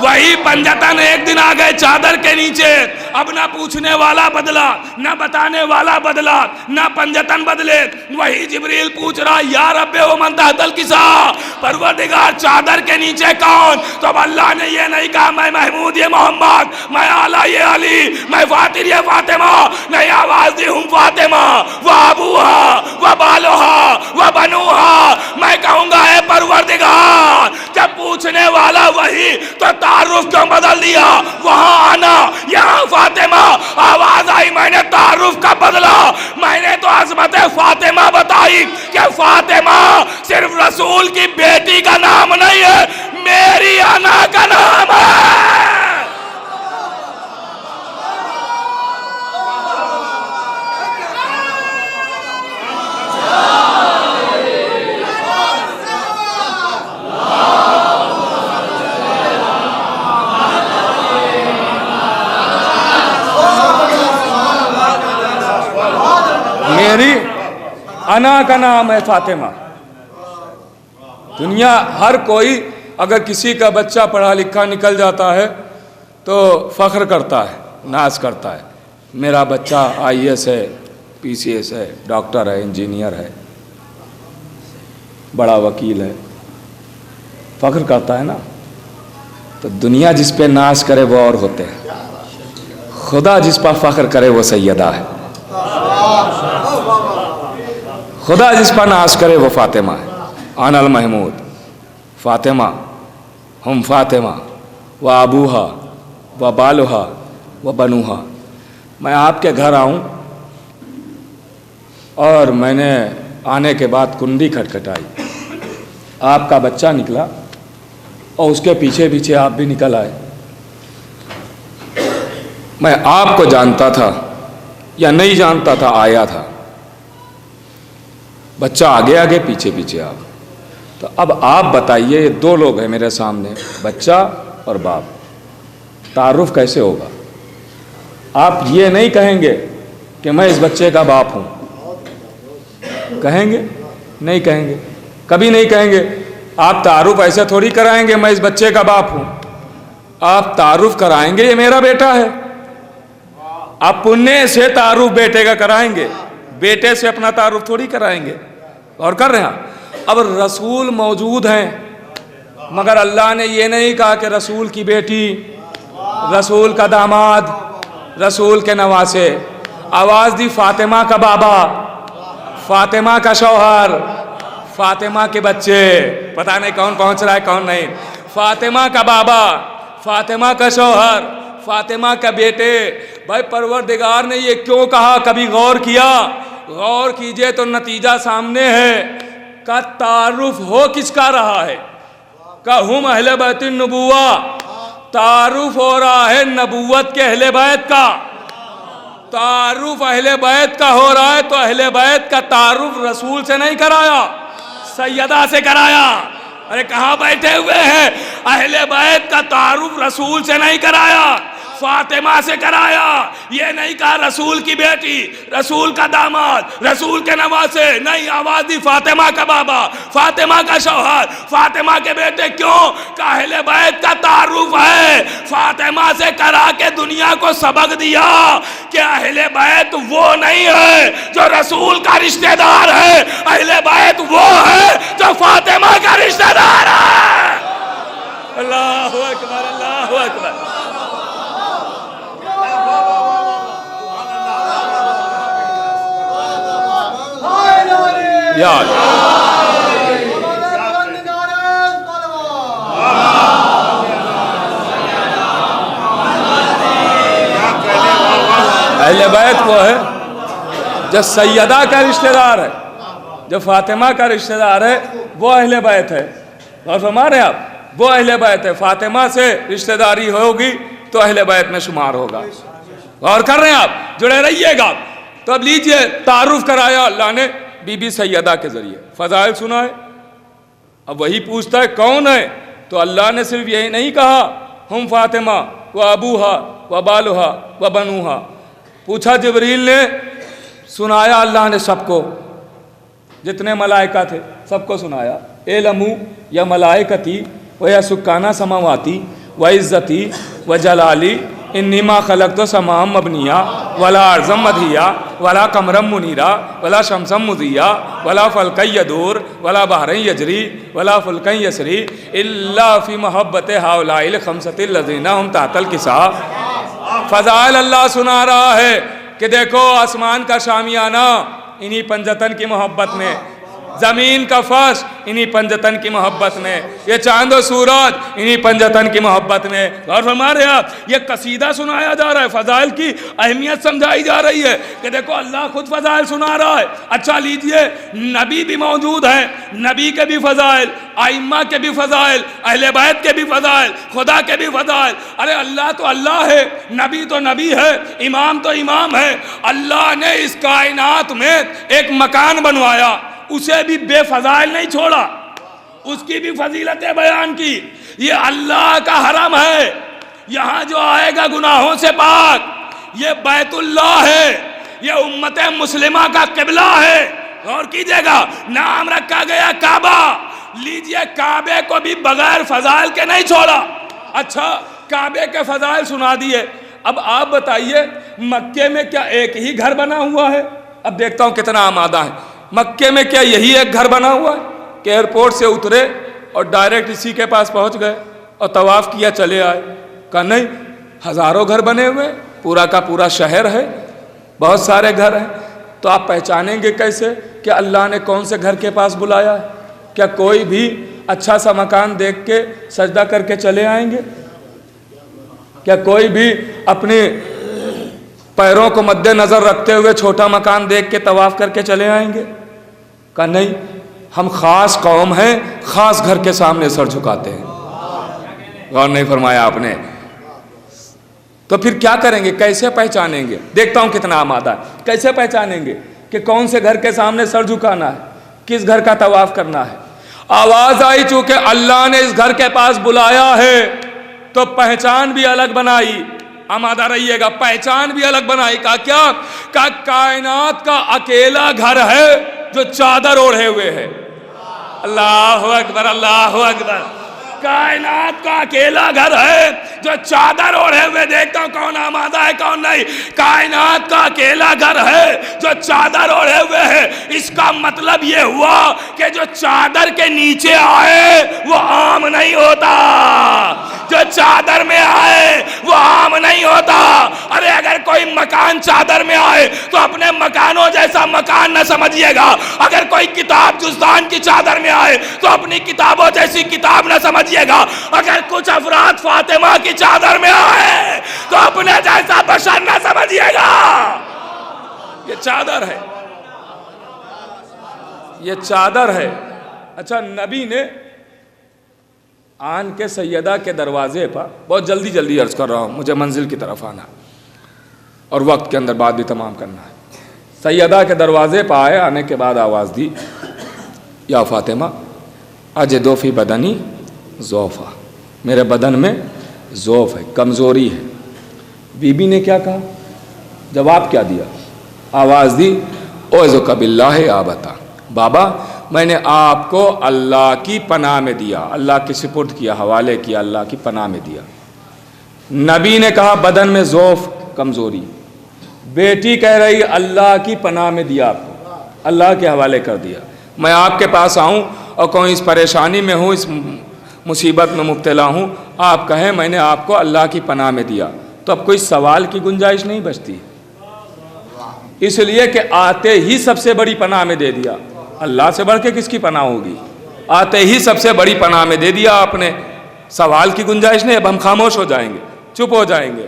وہی پنجتن ایک دن آ گئے چادر کے نیچے۔ اب نہ پوچھنے والا بدلا، نہ بتانے والا بدلا، نہ پنجتن بدلے۔ وہی جبریل پوچھ رہا یا رب ومن تحت الکساء، پروردگار چادر کے نیچے کون؟ تو اب اللہ نے یہ نہیں کہا میں محمود یہ محمد، میں اعلیٰ یہ علی، میں فاتر یہ فاطمہ، نہیں آواز دی ہوں فاطمہ و ابوہا و بالوہا و بنوہا، میں کہوں گا اے پروردگار۔ جب پوچھنے والا وہی تو تعارف کیوں بدل دیا؟ وہاں آنا یہاں فاطمہ، آواز آئی میں نے تعارف کا بدلا، میں نے تو عظمت فاطمہ بتائی کہ فاطمہ صرف رسول کی بیٹی کا نام نہیں ہے، میری انا کا نام ہے۔ میری انا کا نام ہے فاطمہ۔ دنیا ہر کوئی اگر کسی کا بچہ پڑھا لکھا نکل جاتا ہے تو فخر کرتا ہے، ناز کرتا ہے، میرا بچہ IAS ہے، PCS ہے، ڈاکٹر ہے، انجینئر ہے، بڑا وکیل ہے، فخر کرتا ہے نا۔ تو دنیا جس پہ ناز کرے وہ اور ہوتے ہیں، خدا جس پر فخر کرے وہ سیدہ ہے، خدا جس پر ناز کرے وہ فاطمہ ہے۔ انا المحمود، فاطمہ، ہم فاطمہ و ابوہا و بالوہا و بنوہا۔ میں آپ کے گھر آؤں اور میں نے آنے کے بعد کنڈی کھٹکھٹائی آپ کا بچہ نکلا اور اس کے پیچھے پیچھے آپ بھی نکل آئے. میں آپ کو جانتا تھا یا نہیں جانتا تھا, آیا تھا. بچہ آگے آگے پیچھے پیچھے آپ. تو اب آپ بتائیے, یہ دو لوگ ہیں میرے سامنے, بچہ اور باپ, تعارف کیسے ہوگا؟ آپ یہ نہیں کہیں گے کہ میں اس بچے کا باپ ہوں. کہیں گے؟ نہیں کہیں گے, کبھی نہیں کہیں گے. آپ تعارف ایسے تھوڑی کرائیں گے میں اس بچے کا باپ ہوں. آپ تعارف کرائیں گے یہ میرا بیٹا ہے. آپ پنے سے تعارف بیٹے کا کرائیں گے, بیٹے سے اپنا تعارف تھوڑی کرائیں گے. اور کر رہے ہیں. اب رسول موجود ہیں, مگر اللہ نے یہ نہیں کہا کہ رسول کی بیٹی, رسول کا داماد, رسول کے نواسے. آواز دی فاطمہ کا بابا, فاطمہ کا شوہر, فاطمہ کے بچے. پتہ نہیں کون پہنچ رہا ہے کون نہیں. فاطمہ کا بابا, فاطمہ کا شوہر, فاطمہ کا بیٹے. بھائی پروردگار نے یہ کیوں کہا؟ کبھی غور کیا؟ غور کیجئے تو نتیجہ سامنے ہے. کا تعارف ہو کس کا رہا ہے؟ کہ ہم اہل بیت النبوہ. تعارف ہو رہا ہے نبوت کے اہل بیت کا. تعارف اہل بیت کا ہو رہا ہے تو اہل بیت کا تعارف رسول سے نہیں کرایا, سیدہ سے کرایا. ارے کہاں بیٹھے ہوئے ہیں؟ اہل بیت کا تعارف رسول سے نہیں کرایا, فاطمہ سے کرایا. یہ نہیں کہا رسول کی بیٹی, رسول کا داماد, رسول کے نواسے. نہیں, آواز دی فاطمہ کا بابا, فاطمہ کا شوہر, فاطمہ کے بیٹے. کیوں کہ اہل بیت کا تعارف ہے. فاطمہ سے کرا کے دنیا کو سبق دیا کہ اہل بیت وہ نہیں ہے جو رسول کا رشتہ دار ہے, اہل بیت وہ ہے جو فاطمہ کا رشتہ دار ہے. اللہ اکبر, اللہ اکبر. یاد اہل بیت وہ ہے جو سیدہ کا رشتہ دار ہے, جو فاطمہ کا رشتہ دار ہے, وہ اہل بیت ہے. اور فرما رہے ہیں آپ, وہ اہل بیت ہے. فاطمہ سے رشتہ داری ہوگی تو اہل بیت میں شمار ہوگا. غور کر رہے ہیں آپ, جڑے رہیے گا. تو اب لیجئے, تعارف کرایا اللہ نے بی بی سیدہ کے ذریعے, فضائل سنا ہے. اب وہی پوچھتا ہے کون ہے, تو اللہ نے صرف یہی نہیں کہا ہم فاطمہ و ابوہا و بالہا و بنوہا. پوچھا جبریل نے, سنایا اللہ نے سب کو, جتنے ملائکہ تھے سب کو سنایا. اعلموا یا ملائکتی و یا سکانہ سماواتی و عزتی و جلالی انی ما خلقت سماء مبنیہ ولا ارضا مدحیہ ولا قمرا منیرا ولا شمسا مضیہ ولا فلکا یدور ولا بحرا یجری ولا فلکا یسری الا فی محبت ہؤلاء الخمسۃ الذین هم تحت الکساء. فضائل اللہ سنا رہا ہے کہ دیکھو آسمان کا شامیانہ انہی پنجتن کی محبت میں, زمین کا فرش انہی پنجتن کی محبت میں, یہ چاند و سورج انہی پنجتن کی محبت میں. اور فرما رہے آپ, یہ قصیدہ سنایا جا رہا ہے, فضائل کی اہمیت سمجھائی جا رہی ہے کہ دیکھو اللہ خود فضائل سنا رہا ہے. اچھا لیجئے, نبی بھی موجود ہیں, نبی کے بھی فضائل, ائمہ کے بھی فضائل, اہل بیت کے بھی فضائل, خدا کے بھی فضائل. ارے اللہ تو اللہ ہے, نبی تو نبی ہے, امام تو امام ہے. اللہ نے اس کائنات میں ایک مکان بنوایا, اسے بھی بے فضائل نہیں چھوڑا, اس کی بھی فضیلتیں بیان کی. یہ اللہ کا حرم ہے, یہاں جو آئے گا گناہوں سے پاک. یہ بیت اللہ ہے, یہ امت مسلمہ کا قبلہ ہے. غور کیجئے گا, نام رکھا گیا کعبہ. لیجئے, کعبے کو بھی بغیر فضائل کے نہیں چھوڑا. اچھا, کعبے کے فضائل سنا دیے. اب آپ بتائیے, مکے میں کیا ایک ہی گھر بنا ہوا ہے؟ اب دیکھتا ہوں کتنا آمادہ ہے. مکے میں کیا یہی ایک گھر بنا ہوا ہے کہ ایئرپورٹ سے اترے اور ڈائریکٹ اسی کے پاس پہنچ گئے اور طواف کیا چلے آئے؟ کہا نہیں, ہزاروں گھر بنے ہوئے, پورا کا پورا شہر ہے, بہت سارے گھر ہیں. تو آپ پہچانیں گے کیسے کہ اللہ نے کون سے گھر کے پاس بلایا ہے؟ کیا کوئی بھی اچھا سا مکان دیکھ کے سجدہ کر کے چلے آئیں گے؟ کیا کوئی بھی اپنے پیروں کو مد نظر رکھتے ہوئے چھوٹا مکان دیکھ کے طواف کر کے چلے آئیں گے؟ کہا نہیں, ہم خاص قوم ہیں، خاص گھر کے سامنے سر جھکاتے ہیں. غور نہیں فرمایا آپ نے؟ تو پھر کیا کریں گے؟ کیسے پہچانیں گے؟ دیکھتا ہوں کتنا آمادہ ہے. کیسے پہچانیں گے کہ کون سے گھر کے سامنے سر جھکانا ہے، کس گھر کا طواف کرنا ہے؟ آواز آئی چونکہ اللہ نے اس گھر کے پاس بلایا ہے تو پہچان بھی الگ بنائی. آمادہ رہیے گا. پہچان بھی الگ بنائی. کہا کیا؟ کہا کائنات کا اکیلا گھر ہے جو چادر اوڑھے ہوئے ہے. اللہ اکبر، اللہ اکبر. کائنات کا اکیلا گھر ہے جو چادر اوڑھے ہوئے. دیکھتا ہوں کون آمادہ ہے کون نہیں. کائنات کا اکیلا گھر ہے جو چادر اوڑھے ہوئے ہے. اس کا مطلب یہ ہوا کہ جو چادر کے نیچے آئے وہ عام نہیں ہوتا، جو چادر میں آئے وہ عام نہیں ہوتا. ارے اگر کوئی مکان چادر میں آئے تو اپنے مکانوں جیسا مکان نہ سمجھیے گا. اگر کوئی کتاب جزدان کی چادر میں آئے تو اپنی کتابوں جیسی کتاب نہ سمجھیے گا. اگر کچھ افراد فاطمہ کی چادر میں آئے تو اپنے جیسا بشر نہ سمجھیے گا. یہ چادر ہے، یہ چادر ہے. اچھا، نبی نے آن کے سیدہ کے دروازے پر، بہت جلدی عرض کر رہا ہوں، مجھے منزل کی طرف آنا اور وقت کے اندر بات بھی تمام کرنا ہے. سیدہ کے دروازے پر آئے. آنے کے بعد آواز دی، یا فاطمہ اجدو فی بدنی ضعفا، میرے بدن میں ضعف ہے، کمزوری ہے. بی بی نے کیا کہا؟ جواب کیا دیا؟ آواز دی، اعوذک باللہ آبتا، بابا میں نے آپ کو اللہ کی پناہ میں دیا، اللہ کے سپرد کیا، حوالے کیا، اللہ کی پناہ میں دیا. نبی نے کہا بدن میں ضعف، کمزوری. بیٹی کہہ رہی اللہ کی پناہ میں دیا، آپ کو اللہ کے حوالے کر دیا. میں آپ کے پاس آؤں اور کوئی اس پریشانی میں ہوں، اس مصیبت میں مبتلا ہوں، آپ کہیں میں نے آپ کو اللہ کی پناہ میں دیا، تو اب کوئی سوال کی گنجائش نہیں بچتی. اس لیے کہ آتے ہی سب سے بڑی پناہ میں دے دیا. اللہ سے بڑھ کے کس کی پناہ ہوگی؟ آتے ہی سب سے بڑی پناہ میں دے دیا آپ نے. سوال کی گنجائش نہیں. اب ہم خاموش ہو جائیں گے، چپ ہو جائیں گے.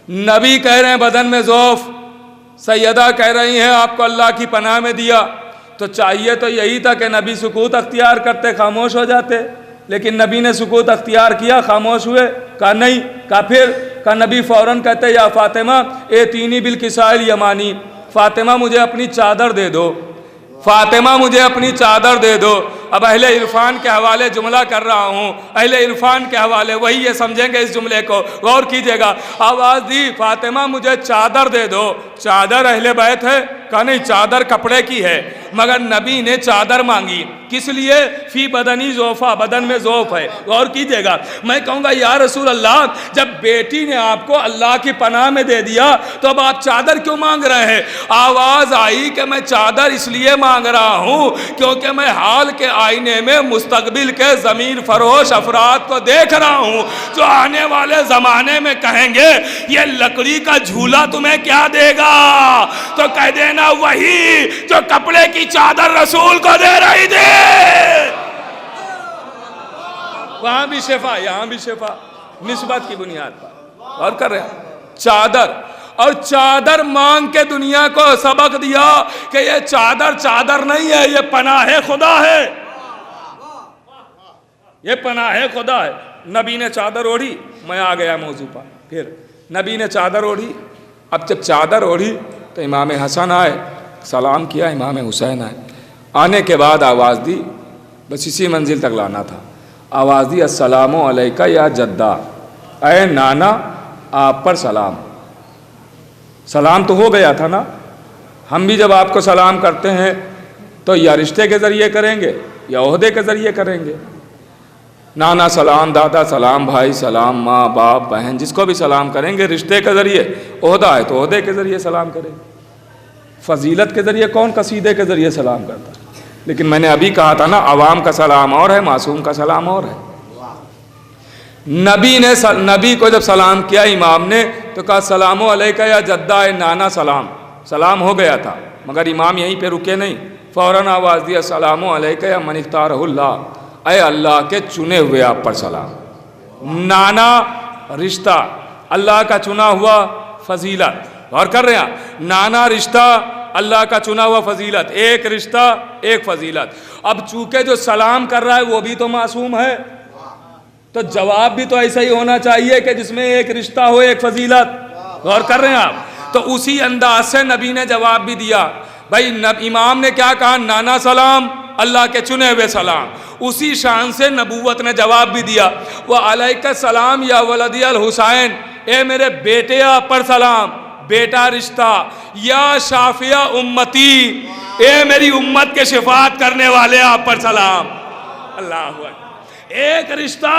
نبی کہہ رہے ہیں بدن میں ضعف، سیدہ کہہ رہی ہیں آپ کو اللہ کی پناہ میں دیا. تو چاہیے تو یہی تھا کہ نبی سکوت اختیار کرتے، خاموش ہو جاتے. لیکن نبی نے سکوت اختیار کیا، خاموش ہوئے. کہا نہیں. کہا پھر؟ کہا نبی فوراً کہتے یا فاطمہ ایتینی بالکساء الیمانی، فاطمہ مجھے اپنی چادر دے دو، فاطمہ مجھے اپنی چادر دے دو. اب اہل عرفان کے حوالے جملہ کر رہا ہوں، اہل عرفان کے حوالے، وہی یہ سمجھیں گے اس جملے کو. غور کیجئے گا. آواز دی فاطمہ مجھے چادر دے دو. چادر اہل بیت ہے؟ کہا نہیں، چادر کپڑے کی ہے. مگر نبی نے چادر مانگی. کس لیے؟ فی بدنی ضعفا، بدن میں ضعف ہے. غور کیجئے گا. میں کہوں گا یا رسول اللہ، جب بیٹی نے آپ کو اللہ کی پناہ میں دے دیا تو اب آپ چادر کیوں مانگ رہے ہیں؟ آواز آئی کہ میں چادر اس لیے مانگ رہا ہوں کیونکہ میں حال کے آئینے میں مستقبل کے ضمیر فروش افراد کو دیکھ رہا ہوں جو آنے والے زمانے میں کہیں گے یہ لکڑی کا جھولا تمہیں کیا دے گا؟ تو کہہ دینا وہی جو کپڑے کی چادر رسول کو دے رہی تھی. وہاں بھی شفا، یہاں بھی شفا، نسبت کی بنیاد پر. اور کر رہے ہیں چادر، اور چادر مانگ کے دنیا کو سبق دیا کہ یہ چادر چادر نہیں ہے، یہ پناہ خدا ہے، یہ پناہ خدا ہے. نبی نے چادر اوڑھی. میں آ گیا موضوع پر. پھر نبی نے چادر اوڑھی. اب جب چادر اوڑھی تو امام حسن آئے، سلام کیا. امام حسین آئے. آنے کے بعد آواز دی، بس اسی منزل تک لانا تھا. آواز دی السلام علیکہ یا جدہ، اے نانا آپ پر سلام. سلام تو ہو گیا تھا نا. ہم بھی جب آپ کو سلام کرتے ہیں تو یا رشتے کے ذریعے کریں گے یا عہدے کے ذریعے کریں گے. نانا سلام، دادا سلام، بھائی سلام، ماں باپ بہن جس کو بھی سلام کریں گے رشتے کے ذریعے. عہدہ ہے تو عہدے کے ذریعے سلام کریں گے. فضیلت کے ذریعے کون قصیدے کے ذریعے سلام کرتا ہے؟ لیکن میں نے ابھی کہا تھا نا، عوام کا سلام اور ہے، معصوم کا سلام اور ہے. نبی کو جب سلام کیا امام نے تو کہا السلام علیکہ یا جدہ، اے نانا سلام. سلام ہو گیا تھا مگر امام یہیں پہ رکے نہیں، فوراً آواز دی السلام علیکہ یا من اختارہ اللہ، اے اللہ کے چنے ہوئے آپ پر سلام. نانا رشتہ، اللہ کا چنا ہوا فضیلت. اور کر رہے ہیں نانا رشتہ اللہ کا چنا ہوا فضیلت، ایک رشتہ ایک فضیلت۔ اب چونکہ جو سلام کر رہا ہے وہ بھی تو معصوم ہے، تو جواب بھی تو ایسا ہی ہونا چاہیے کہ جس میں ایک رشتہ ہو ایک فضیلت۔ غور کر رہے ہیں آپ؟ تو اسی انداز سے نبی نے جواب بھی دیا۔ بھائی امام نے کیا کہا؟ نانا سلام، اللہ کے چنے ہوئے سلام۔ اسی شان سے نبوت نے جواب بھی دیا، وعلیک السلام یا ولدی الحسین، اے میرے بیٹے پر سلام، بیٹا رشتہ، یا شافیہ امتی، اے میری امت کے شفاعت کرنے والے آپ پر سلام۔ اللہ اکبر، ایک رشتہ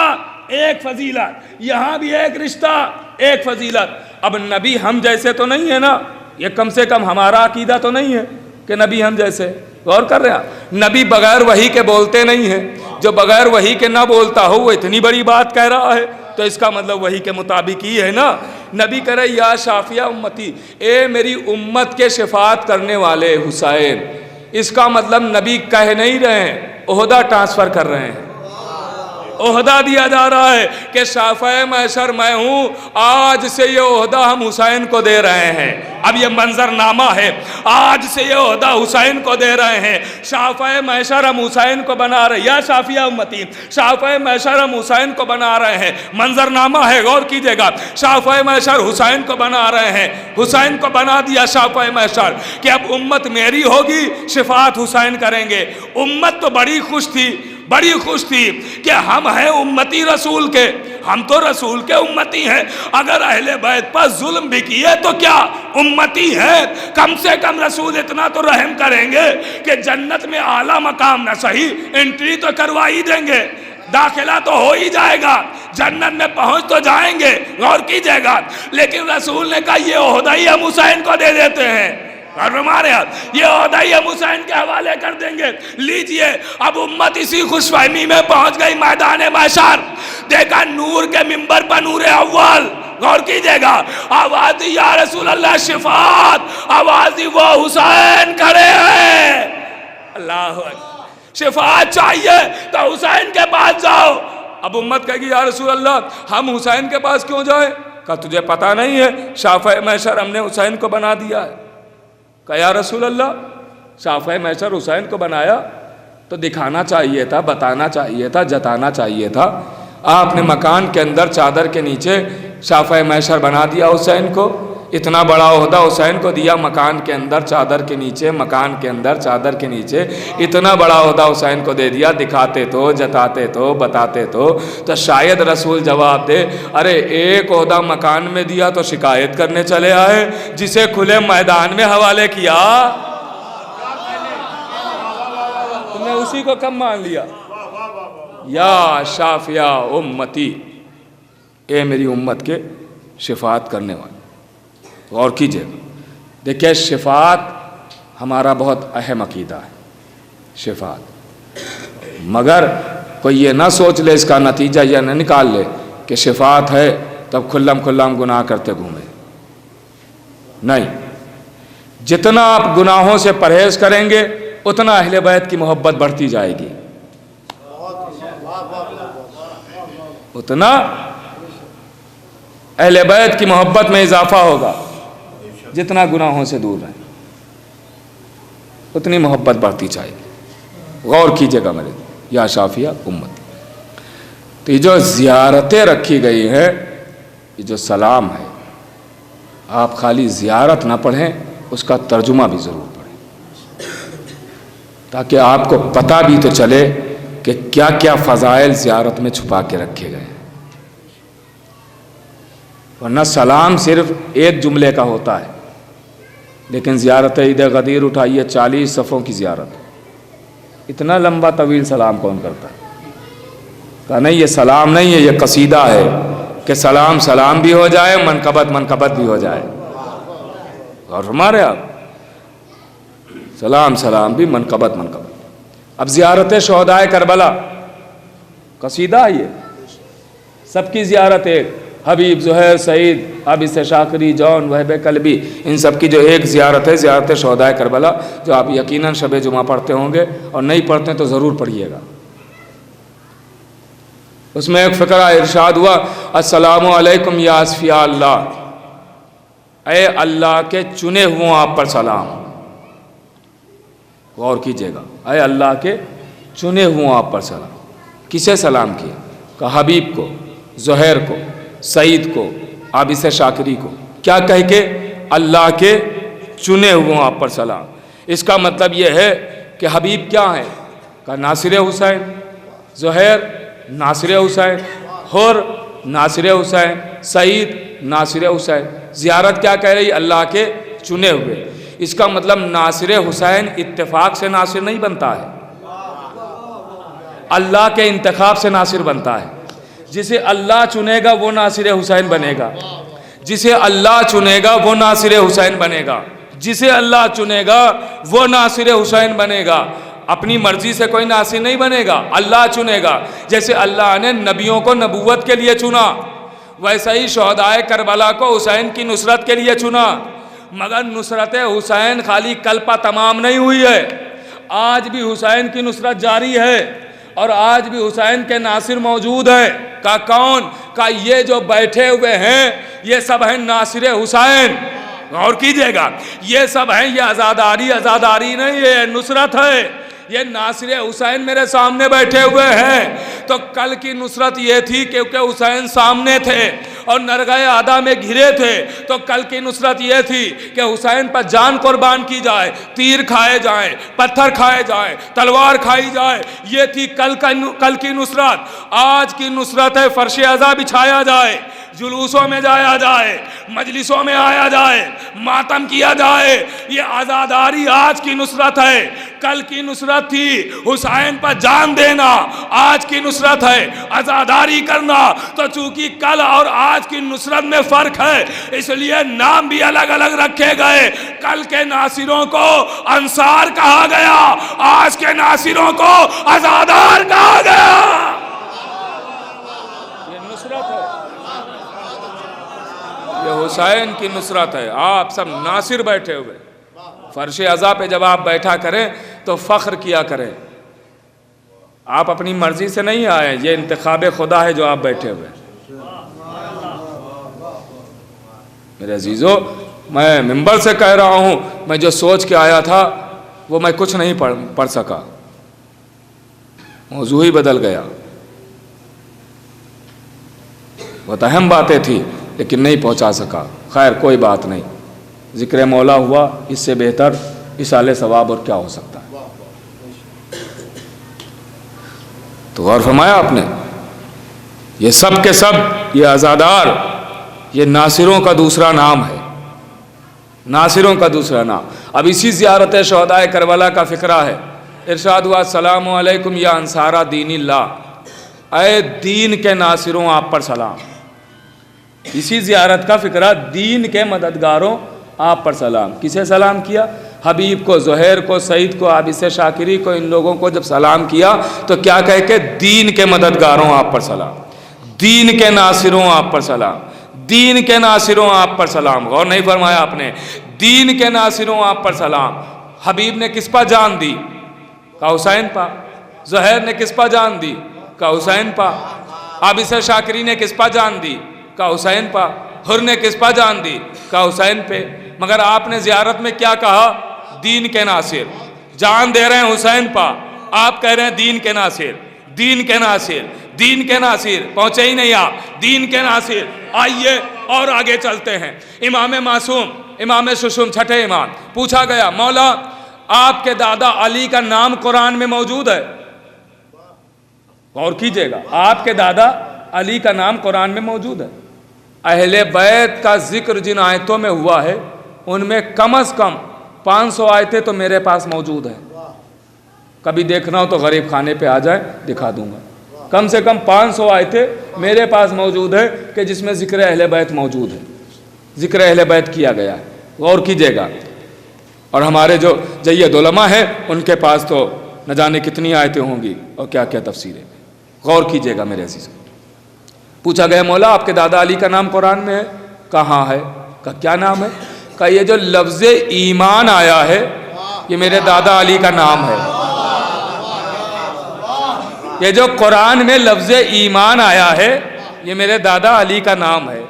ایک فضیلت، یہاں بھی ایک رشتہ ایک فضیلت۔ اب نبی ہم جیسے تو نہیں ہے نا، یہ کم سے کم ہمارا عقیدہ تو نہیں ہے کہ نبی ہم جیسے۔ غور کر رہے ہیں؟ نبی بغیر وحی کے بولتے نہیں ہیں، جو بغیر وحی کے نہ بولتا ہو وہ اتنی بڑی بات کہہ رہا ہے تو اس کا مطلب وحی کے مطابق ہی ہے نا۔ نبی کہہ رہے یا شافیہ امتی، اے میری امت کے شفاعت کرنے والے حسین۔ اس کا مطلب نبی کہہ نہیں رہے ہیں، عہدہ ٹرانسفر کر رہے ہیں، عہدہ دیا جا رہا ہے کہ شافع محشر میں ہوں، آج سے یہ عہدہ ہم حسین کو دے رہے ہیں۔ اب یہ منظر نامہ ہے، آج سے یہ عہدہ حسین کو دے رہے ہیں، شافع محشر ہم حسین کو بنا رہے ہیں، یا شافیہ امتی، شافع محشر ہم حسین کو بنا رہے ہیں۔ منظر نامہ ہے، غور کیجئے گا، شافع محشر حسین کو بنا رہے ہیں، حسین کو بنا دیا شافع محشر کہ اب امت میری ہوگی، شفاعت حسین کریں گے۔ امت تو بڑی خوش تھی، بڑی خوش تھی کہ ہم ہیں امتی رسول کے، ہم تو رسول کے امتی ہیں، اگر اہل بیت پر ظلم بھی کیے تو کیا امتی ہے، کم سے کم رسول اتنا تو رحم کریں گے کہ جنت میں اعلیٰ مقام نہ صحیح انٹری تو کروا ہی دیں گے، داخلہ تو ہو ہی جائے گا، جنت میں پہنچ تو جائیں گے۔ غور کیجئے گا، لیکن رسول نے کہا یہ عہدہ ہی ہم حسین کو دے دیتے ہیں، اور ہمارے ہاتھ یہ عہدہ ہی ہم حسین کے حوالے کر دیں گے، لیجئے۔ اب امت اسی خوش فہمی میں پہنچ گئی میدان محشر، دیکھا نور کے منبر پر نور اول، غور کیجئے گا، آواز دی یا رسول اللہ شفاعت، آواز دی وہ حسین کھڑے ہیں۔ اللہ اکبر، شفاعت چاہیے تو حسین کے پاس جاؤ۔ اب امت کہے گی یا رسول اللہ ہم حسین کے پاس کیوں جائیں؟ کہا تجھے پتہ نہیں ہے شافع محشر ہم نے حسین کو بنا دیا ہے۔ کہا یا رسول اللہ شافع محشر حسین کو بنایا تو دکھانا چاہیے تھا، بتانا چاہیے تھا، جتانا چاہیے تھا، آپ نے مکان کے اندر چادر کے نیچے شافع محشر بنا دیا حسین کو، اتنا بڑا عہدہ حسین کو دیا، مکان کے اندر چادر کے نیچے، مکان کے اندر چادر کے نیچے اتنا بڑا عہدہ حسین کو دے دیا، دکھاتے تو، جتاتے تو، بتاتے تو شاید رسول جواب دے ارے ایک عہدہ مکان میں دیا تو شکایت کرنے چلے آئے، جسے کھلے میدان میں حوالے کیا تم نے اسی کو کم مان لیا۔ یا شافیہ امتی، اے میری امت کے شفاعت کرنے والے۔ غور کیجئے، دیکھیں شفاعت ہمارا بہت اہم عقیدہ ہے، شفاعت، مگر کوئی یہ نہ سوچ لے، اس کا نتیجہ یہ نہ نکال لے کہ شفاعت ہے تب کھلم گناہ کرتے گھومیں، نہیں، جتنا آپ گناہوں سے پرہیز کریں گے اتنا اہل بیت کی محبت بڑھتی جائے گی، اتنا اہل بیت کی محبت میں اضافہ ہوگا، جتنا گناہوں سے دور رہیں اتنی محبت بڑھتی جائے گی۔ غور کیجئے گا میرے یا شافیہ امت، تو یہ جو زیارتیں رکھی گئی ہیں، یہ جو سلام ہے، آپ خالی زیارت نہ پڑھیں، اس کا ترجمہ بھی ضرور پڑھیں، تاکہ آپ کو پتہ بھی تو چلے کہ کیا کیا فضائل زیارت میں چھپا کے رکھے گئے ہیں۔ ورنہ سلام صرف ایک جملے کا ہوتا ہے، لیکن زیارت عید غدیر اٹھائیے 40 صفوں کی زیارت، اتنا لمبا طویل سلام کون کرتا ہے؟ کہا نہیں یہ سلام نہیں ہے، یہ قصیدہ ہے کہ سلام سلام بھی ہو جائے، منقبت بھی ہو جائے۔ اور ہمارے آپ سلام سلام بھی، منقبت۔ اب زیارت شہدائے کربلا قصیدہ ہی ہے، سب کی زیارت ایک، حبیب، زہیر، سعید، عابس شاکری، جون، وہب قلبی، ان سب کی جو ایک زیارت ہے، زیارت شہدائے کربلا، جو آپ یقیناً شب جمعہ پڑھتے ہوں گے، اور نہیں پڑھتے ہیں تو ضرور پڑھیے گا۔ اس میں ایک فقرہ ارشاد ہوا، السلام علیکم یا اصفیاء اللہ، اے اللہ کے چنے ہوئے آپ پر سلام، غور کیجیے گا، اے اللہ کے چنے ہوئے آپ پر سلام۔ کسے سلام کیا؟ کہ حبیب کو، زہیر کو، سعید کو، عابس شاکری کو۔ کیا کہہ کے؟ اللہ کے چنے ہوئے آپ پر سلام۔ اس کا مطلب یہ ہے کہ حبیب کیا ہے؟ کہ ناصر حسین، زہیر ناصر حسین، حر ناصر حسین، سعید ناصر حسین۔ زیارت کیا کہہ رہی؟ اللہ کے چنے ہوئے۔ اس کا مطلب ناصر حسین اتفاق سے ناصر نہیں بنتا ہے، اللہ کے انتخاب سے ناصر بنتا ہے۔ جسے اللہ چنے گا وہ ناصر حسین بنے گا، جسے اللہ چنے گا وہ ناصر حسین بنے گا، جسے اللہ چنے گا وہ ناصر حسین بنے گا۔ اپنی مرضی سے کوئی ناصر نہیں بنے گا، اللہ چنے گا۔ جیسے اللہ نے نبیوں کو نبوت کے لیے چنا، ویسا ہی شہدائے کربلا کو حسین کی نصرت کے لیے چنا۔ مگر نصرت حسین خالی کل پا تمام نہیں ہوئی ہے، آج بھی حسین کی نصرت جاری ہے، اور آج بھی حسین کے ناصر موجود ہیں۔ کا کون؟ کا یہ جو بیٹھے ہوئے ہیں یہ سب ہیں ناصر حسین۔ غور کیجئے گا، یہ سب ہیں، یہ آزاداری نہیں، یہ نصرت ہے۔ یہ ناصر حسین میرے سامنے بیٹھے ہوئے ہیں، تو کل کی نصرت یہ تھی کیونکہ حسین سامنے تھے اور نرگہ آدھا میں گھرے تھے، تو کل کی نصرت یہ تھی کہ حسین پر جان قربان کی جائے، تیر کھائے جائیں، پتھر کھائے جائیں، تلوار کھائی جائے۔ یہ تھی کل کی نصرت۔ آج کی نصرت ہے فرش عزا بچھایا جائے، جلوسوں میں جایا جائے، مجلسوں میں آیا جائے، ماتم کیا جائے۔ یہ آزاداری آج کی نصرت ہے۔ کل کی نصرت تھی حسین پر جان دینا، آج کی نصرت ہے آزاداری کرنا۔ تو چونکہ کل اور آج کی نصرت میں فرق ہے، اس لیے نام بھی الگ الگ رکھے گئے۔ کل کے ناصروں کو انصار کہا گیا، آج کے ناصروں کو آزادار کہا گیا۔ یہ نصرت ہے، یہ حسین کی نصرت ہے۔ آپ سب ناصر بیٹھے ہوئے فرش عزا پہ، جب آپ بیٹھا کریں تو فخر کیا کریں۔ آپ اپنی مرضی سے نہیں آئے، یہ انتخاب خدا ہے جو آپ بیٹھے ہوئے۔ میرے عزیزو، میں منبر سے کہہ رہا ہوں، میں جو سوچ کے آیا تھا وہ میں کچھ نہیں پڑھ سکا، موضوع ہی بدل گیا۔ بہت اہم باتیں تھی لیکن نہیں پہنچا سکا۔ خیر کوئی بات نہیں، ذکر مولا ہوا، اس سے بہتر اصال ثواب اور کیا ہو سکتا ہے۔ تو غور فرمایا آپ نے، یہ سب کے سب، یہ عزادار، یہ ناصروں کا دوسرا نام ہے، ناصروں کا دوسرا نام۔ اب اسی زیارت شہدائے کربلا کا فقرہ ہے۔ ارشاد ہوا، السلام علیکم یا انصارہ دین اللہ، اے دین کے ناصروں آپ پر سلام۔ اسی زیارت کا فقرہ، دین کے مددگاروں آپ پر سلام۔ کسے سلام کیا؟ حبیب کو، زہیر کو، سعید کو، عابس شاکری کو۔ ان لوگوں کو جب سلام کیا تو کیا کہہ کے؟ دین کے مددگاروں آپ پر سلام، دین کے ناصروں آپ پر سلام، دین کے ناصروں آپ پر سلام۔ غور نہیں فرمایا آپ نے؟ دین کے ناصروں آپ پر سلام۔ حبیب نے کس پا جان دی؟ کا حسین پا۔ زہیر نے کس پا جان دی؟ کا حسین پا۔ عابس شاکری نے کس پا جان دی؟ کا حسین پا۔ حر نے کس پا جان دی؟ کا حسین پہ۔ مگر آپ نے زیارت میں کیا کہا؟ دین کے ناصر۔ جان دے رہے ہیں حسین پا، آپ کہہ رہے ہیں دین کے ناصر، دین کے ناصر، دین کے ناصر۔ پہنچے ہی نہیں آپ، دین کے ناصر۔ آئیے اور آگے چلتے ہیں۔ امام معصوم، امام ششم، چھٹے امام، پوچھا گیا، مولا آپ کے دادا علی کا نام قرآن میں موجود ہے؟ غور کیجئے گا، آپ کے دادا علی کا نام قرآن میں موجود ہے۔ اہل بیت کا ذکر جن آیتوں میں ہوا ہے ان میں کم از کم 500 آیتیں تو میرے پاس موجود ہیں۔ کبھی دیکھنا ہو تو غریب خانے پہ آ جائیں، دکھا دوں گا۔ کم سے کم 500 آیتیں میرے پاس موجود ہے کہ جس میں ذکر اہل بیت موجود ہے، ذکر اہل بیت کیا گیا ہے۔ غور کیجئے گا۔ اور ہمارے جو جید علماء ہیں ان کے پاس تو نہ جانے کتنی آیتیں ہوں گی اور کیا کیا تفسیریں۔ غور کیجئے گا میرے عزیز۔ پوچھا گیا، مولا آپ کے دادا علی کا نام قرآن میں ہے؟ کہاں ہے؟ کہا کیا نام ہے؟ کہا یہ جو لفظ ایمان آیا ہے یہ میرے دادا علی کا نام ہے۔ یہ جو قرآن میں لفظ ایمان آیا ہے یہ میرے دادا علی کا نام ہے۔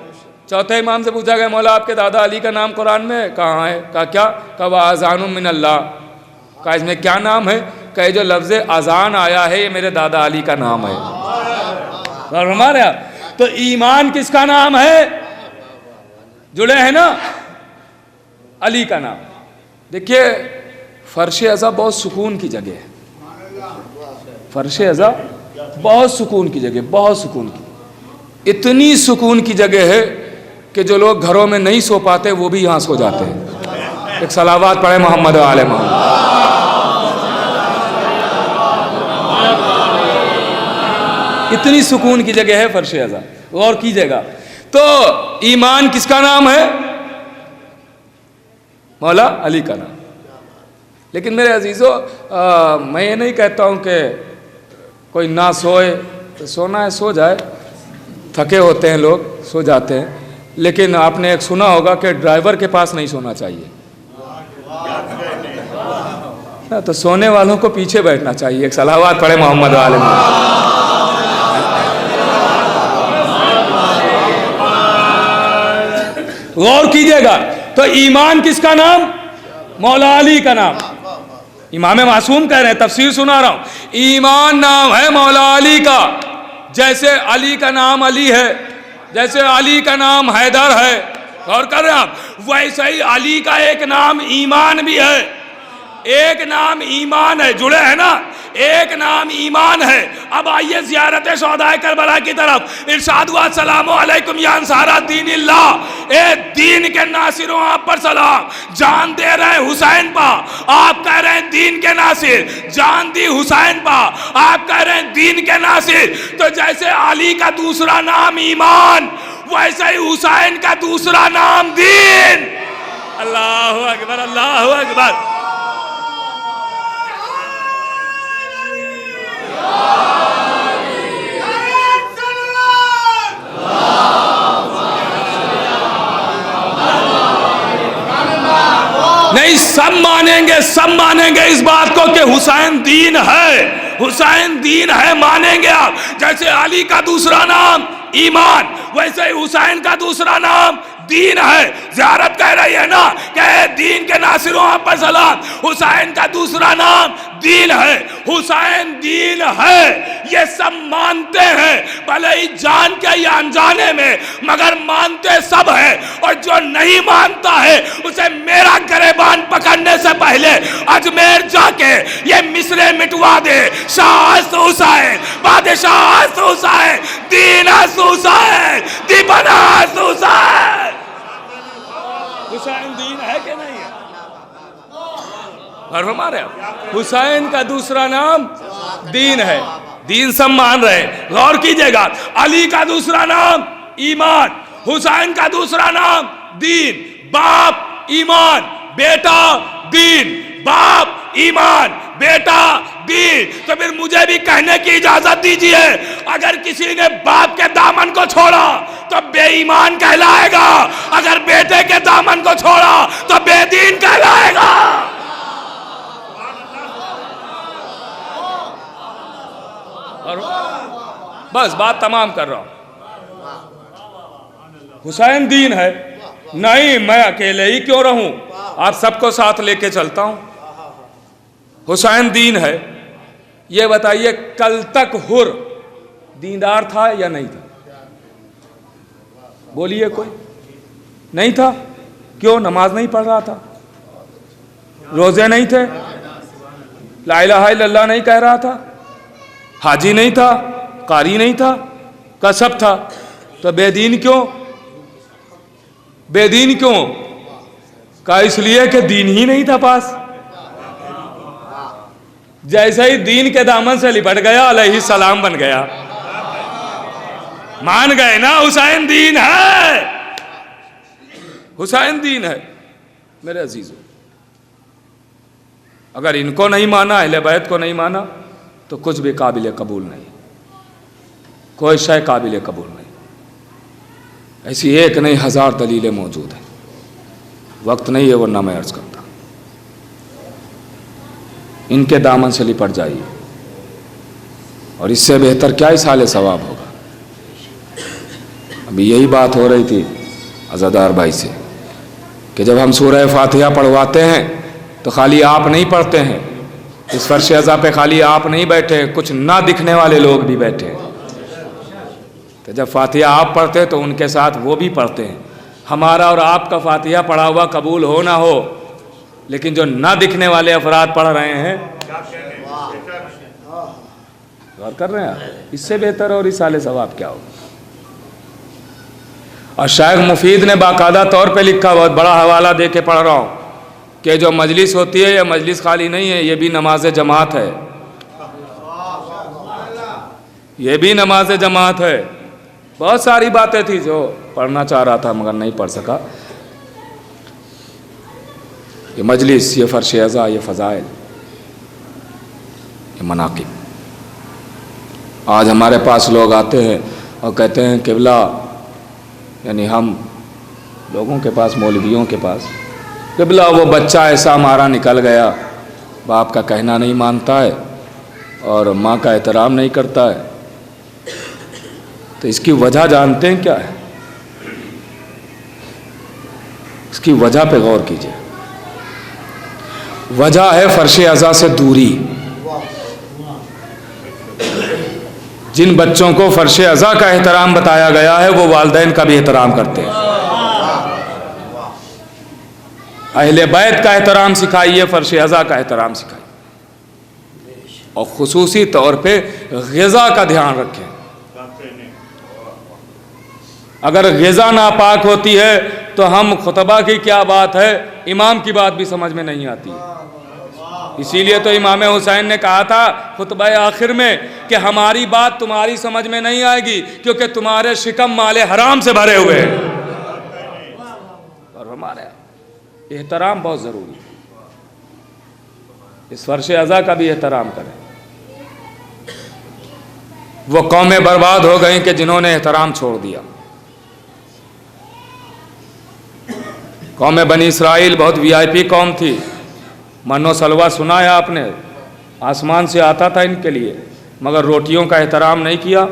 چوتھے امام سے پوچھا گیا، مولا آپ کے دادا علی کا نام قرآن میں ہے؟ کہاں ہے؟ کہا کیا؟ کہا وَأَذَانٌ مِّنَ اللَّهِ، کہا اس میں کیا نام ہے؟ کہ جو لفظ اذان آیا ہے یہ میرے دادا علی کا نام ہے. اور ہمارے تو ایمان کس کا نام ہے؟ جڑے ہیں نا علی کا نام. دیکھیے فرش ازا بہت سکون کی جگہ ہے. فرش ازا بہت سکون کی جگہ، بہت سکون کی، اتنی سکون کی جگہ ہے کہ جو لوگ گھروں میں نہیں سو پاتے وہ بھی یہاں سو جاتے ہیں. ایک صلوات پڑھے محمد و آل محمد. اتنی سکون کی جگہ ہے فرش ازا، غور کیجئے گا. تو ایمان کس کا نام ہے؟ مولا علی کا نام. لیکن میرے عزیزو میں یہ نہیں کہتا ہوں کہ کوئی نہ سوئے، سونا ہے سو جائے، تھکے ہوتے ہیں لوگ سو جاتے ہیں، لیکن آپ نے ایک سنا ہوگا کہ ڈرائیور کے پاس نہیں سونا چاہیے. تو سونے والوں کو پیچھے بیٹھنا چاہیے. ایک صلوات پڑھے محمد علیہ محمد. غور کیجئے گا. تو ایمان کس کا نام؟ مولا علی کا نام. امام معصوم کہہ رہے ہیں، تفسیر سنا رہا ہوں، ایمان نام ہے مولا علی کا. جیسے علی کا نام علی ہے، جیسے علی کا نام حیدر ہے، غور کر رہے ہیں آپ، ویسے ہی علی کا ایک نام ایمان بھی ہے. ایک نام ایمان ہے، جڑے ہیں نا، ایک نام ایمان ہے. اب آئیے زیارت شہداء کربلا کی طرف. ارشاد ہوا السلام علیکم یا انصار دین اللہ، اے دین کے ناصروں آپ پر سلام. جان دے رہے حسین پا، آپ کہہ رہے ہیں دین کے ناصر. جان دی حسین پا، آپ کہہ رہے ہیں دین کے ناصر. تو جیسے علی کا دوسرا نام ایمان، ویسے ہی حسین کا دوسرا نام دین. اللہ اکبر، اللہ اکبر. نہیں، سب مانیں گے، سب مانیں گے اس بات کو کہ حسین دین ہے، حسین دین ہے، مانیں گے آپ. جیسے علی کا دوسرا نام ایمان، ویسے ہی حسین کا دوسرا نام دین ہے. زیارت کہہ رہی ہے نا کہ دین کے ناصروں آپ پر سلام. حسین کا دوسرا نام دین ہے، حسین دین ہے. یہ سب مانتے ہیں، بھلے ہی جان کے یا انجانے میں، مگر مانتے سب ہیں. اور جو نہیں مانتا ہے اسے میرا گریبان پکڑنے سے پہلے اجمیر جا کے یہ مصرے مٹوا دے. شاہ است حسین، بادشاہ است حسین، دین است حسین، دیپنا است حسین. حسین دین ہے کہ نہیں ہے؟ اور ہمارے حسین کا دوسرا نام دین ہے. دین سب مان رہے. غور کیجئے گا، علی کا دوسرا نام ایمان، حسین کا دوسرا نام دین. باپ ایمان، بیٹا دین، باپ ایمان، بیٹا دین. تو پھر مجھے بھی کہنے کی اجازت دیجئے، اگر کسی نے باپ کے دامن کو چھوڑا تو بے ایمان کہلائے گا، اگر بیٹے کے دامن کو چھوڑا تو بے دین کہلائے گا. اور بس بات تمام کر رہا ہوں. حسین دین ہے. نہیں، میں اکیلے ہی کیوں رہوں، آپ سب کو ساتھ لے کے چلتا ہوں. حسین دین ہے. یہ بتائیے کل تک حر دیندار تھا یا نہیں تھا؟ بولیے. کوئی نہیں تھا. کیوں؟ نماز نہیں پڑھ رہا تھا، روزے نہیں تھے، لا الہ الا اللہ نہیں کہہ رہا تھا، حاجی نہیں تھا، قاری نہیں تھا، کسب تھا. تو بے دین کیوں؟ بے دین کیوں؟ کہا اس لیے کہ دین ہی نہیں تھا پاس. جیسے ہی دین کے دامن سے لپٹ گیا علیہ السلام بن گیا. مان گئے نا حسین دین ہے، حسین دین ہے. میرے عزیزو، اگر ان کو نہیں مانا، اہل بیت کو نہیں مانا، تو کچھ بھی قابل قبول نہیں. کوئی شے قابل قبول نہیں. ایسی ایک نہیں، ہزار دلیلیں موجود ہیں. وقت نہیں ہے ورنہ میں عرض کرتا. ان کے دامن سے لپٹ جائیے، اور اس سے بہتر کیا اصحال ثواب ہوگا. ابھی یہی بات ہو رہی تھی عزادار بھائی سے کہ جب ہم سورہ فاتحہ پڑھواتے ہیں تو خالی آپ نہیں پڑھتے ہیں، اس فرش ازا پہ خالی آپ نہیں بیٹھے، کچھ نہ دکھنے والے لوگ بھی بیٹھے ہیں۔ تو جب فاتحہ آپ پڑھتے تو ان کے ساتھ وہ بھی پڑھتے ہیں۔ ہمارا اور آپ کا فاتحہ پڑھا ہوا قبول ہو نہ ہو، لیکن جو نہ دکھنے والے افراد پڑھ رہے ہیں، غور کر رہے ہیں، اس سے بہتر اور اصال ثواب کیا ہوگا؟ اور شیخ مفید نے باقاعدہ طور پہ لکھا، بہت بڑا حوالہ دے کے پڑھ رہا ہوں، کہ جو مجلس ہوتی ہے یہ مجلس خالی نہیں ہے، یہ بھی نماز جماعت ہے، یہ بھی نماز جماعت ہے۔ بہت ساری باتیں تھی جو پڑھنا چاہ رہا تھا مگر نہیں پڑھ سکا۔ یہ مجلس، یہ فرش ازا، یہ فضائل، یہ مناقب۔ آج ہمارے پاس لوگ آتے ہیں اور کہتے ہیں قبلہ، یعنی ہم لوگوں کے پاس، مولویوں کے پاس، قبلہ وہ بچہ ایسا ہمارا نکل گیا، باپ کا کہنا نہیں مانتا ہے اور ماں کا احترام نہیں کرتا ہے۔ تو اس کی وجہ جانتے ہیں کیا ہے؟ اس کی وجہ پہ غور کیجئے۔ وجہ ہے فرش ازا سے دوری۔ جن بچوں کو فرش ازا کا احترام بتایا گیا ہے وہ والدین کا بھی احترام کرتے ہیں۔ اہل بیت کا احترام سکھائیے، فرش ازا کا احترام سکھائیے، اور خصوصی طور پہ غذا کا دھیان رکھیں۔ اگر غذا ناپاک ہوتی ہے تو ہم خطبہ کی کیا بات ہے، امام کی بات بھی سمجھ میں نہیں آتی ہے۔ اسی لیے تو امام حسین نے کہا تھا خطبہ آخر میں کہ ہماری بات تمہاری سمجھ میں نہیں آئے گی کیونکہ تمہارے شکم مال حرام سے بھرے ہوئے ہیں۔ اور ہمارے احترام بہت ضروری ہے، اس فرش ازا کا بھی احترام کریں۔ وہ قومیں برباد ہو گئیں کہ جنہوں نے احترام چھوڑ دیا۔ قوم بنی اسرائیل بہت وی آئی پی قوم تھی، من و سلوہ سنا ہے آپ نے، آسمان سے آتا تھا ان کے لیے، مگر روٹیوں کا احترام نہیں کیا،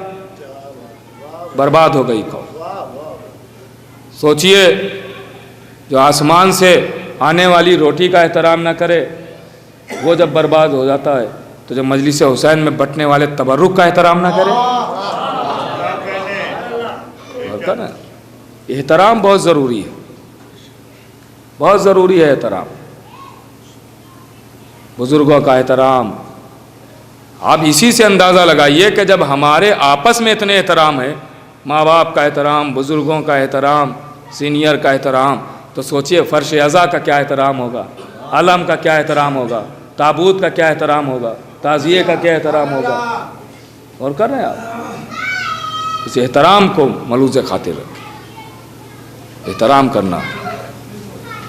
برباد ہو گئی قوم۔ سوچئے جو آسمان سے آنے والی روٹی کا احترام نہ کرے، وہ جب برباد ہو جاتا ہے تو جب مجلس حسین میں بٹنے والے تبرک کا احترام نہ کرے۔ احترام بہت ضروری ہے، بہت ضروری ہے احترام، بزرگوں کا احترام۔ آپ اسی سے اندازہ لگائیے کہ جب ہمارے آپس میں اتنے احترام ہے، ماں باپ کا احترام، بزرگوں کا احترام، سینئر کا احترام، تو سوچئے فرش ازا کا کیا احترام ہوگا، علم کا کیا احترام ہوگا، تابوت کا کیا احترام ہوگا، تعزیے کا کیا احترام ہوگا۔ اور کر رہے ہیں آپ اس احترام کو ملوز خاطر رکھیں۔ احترام کرنا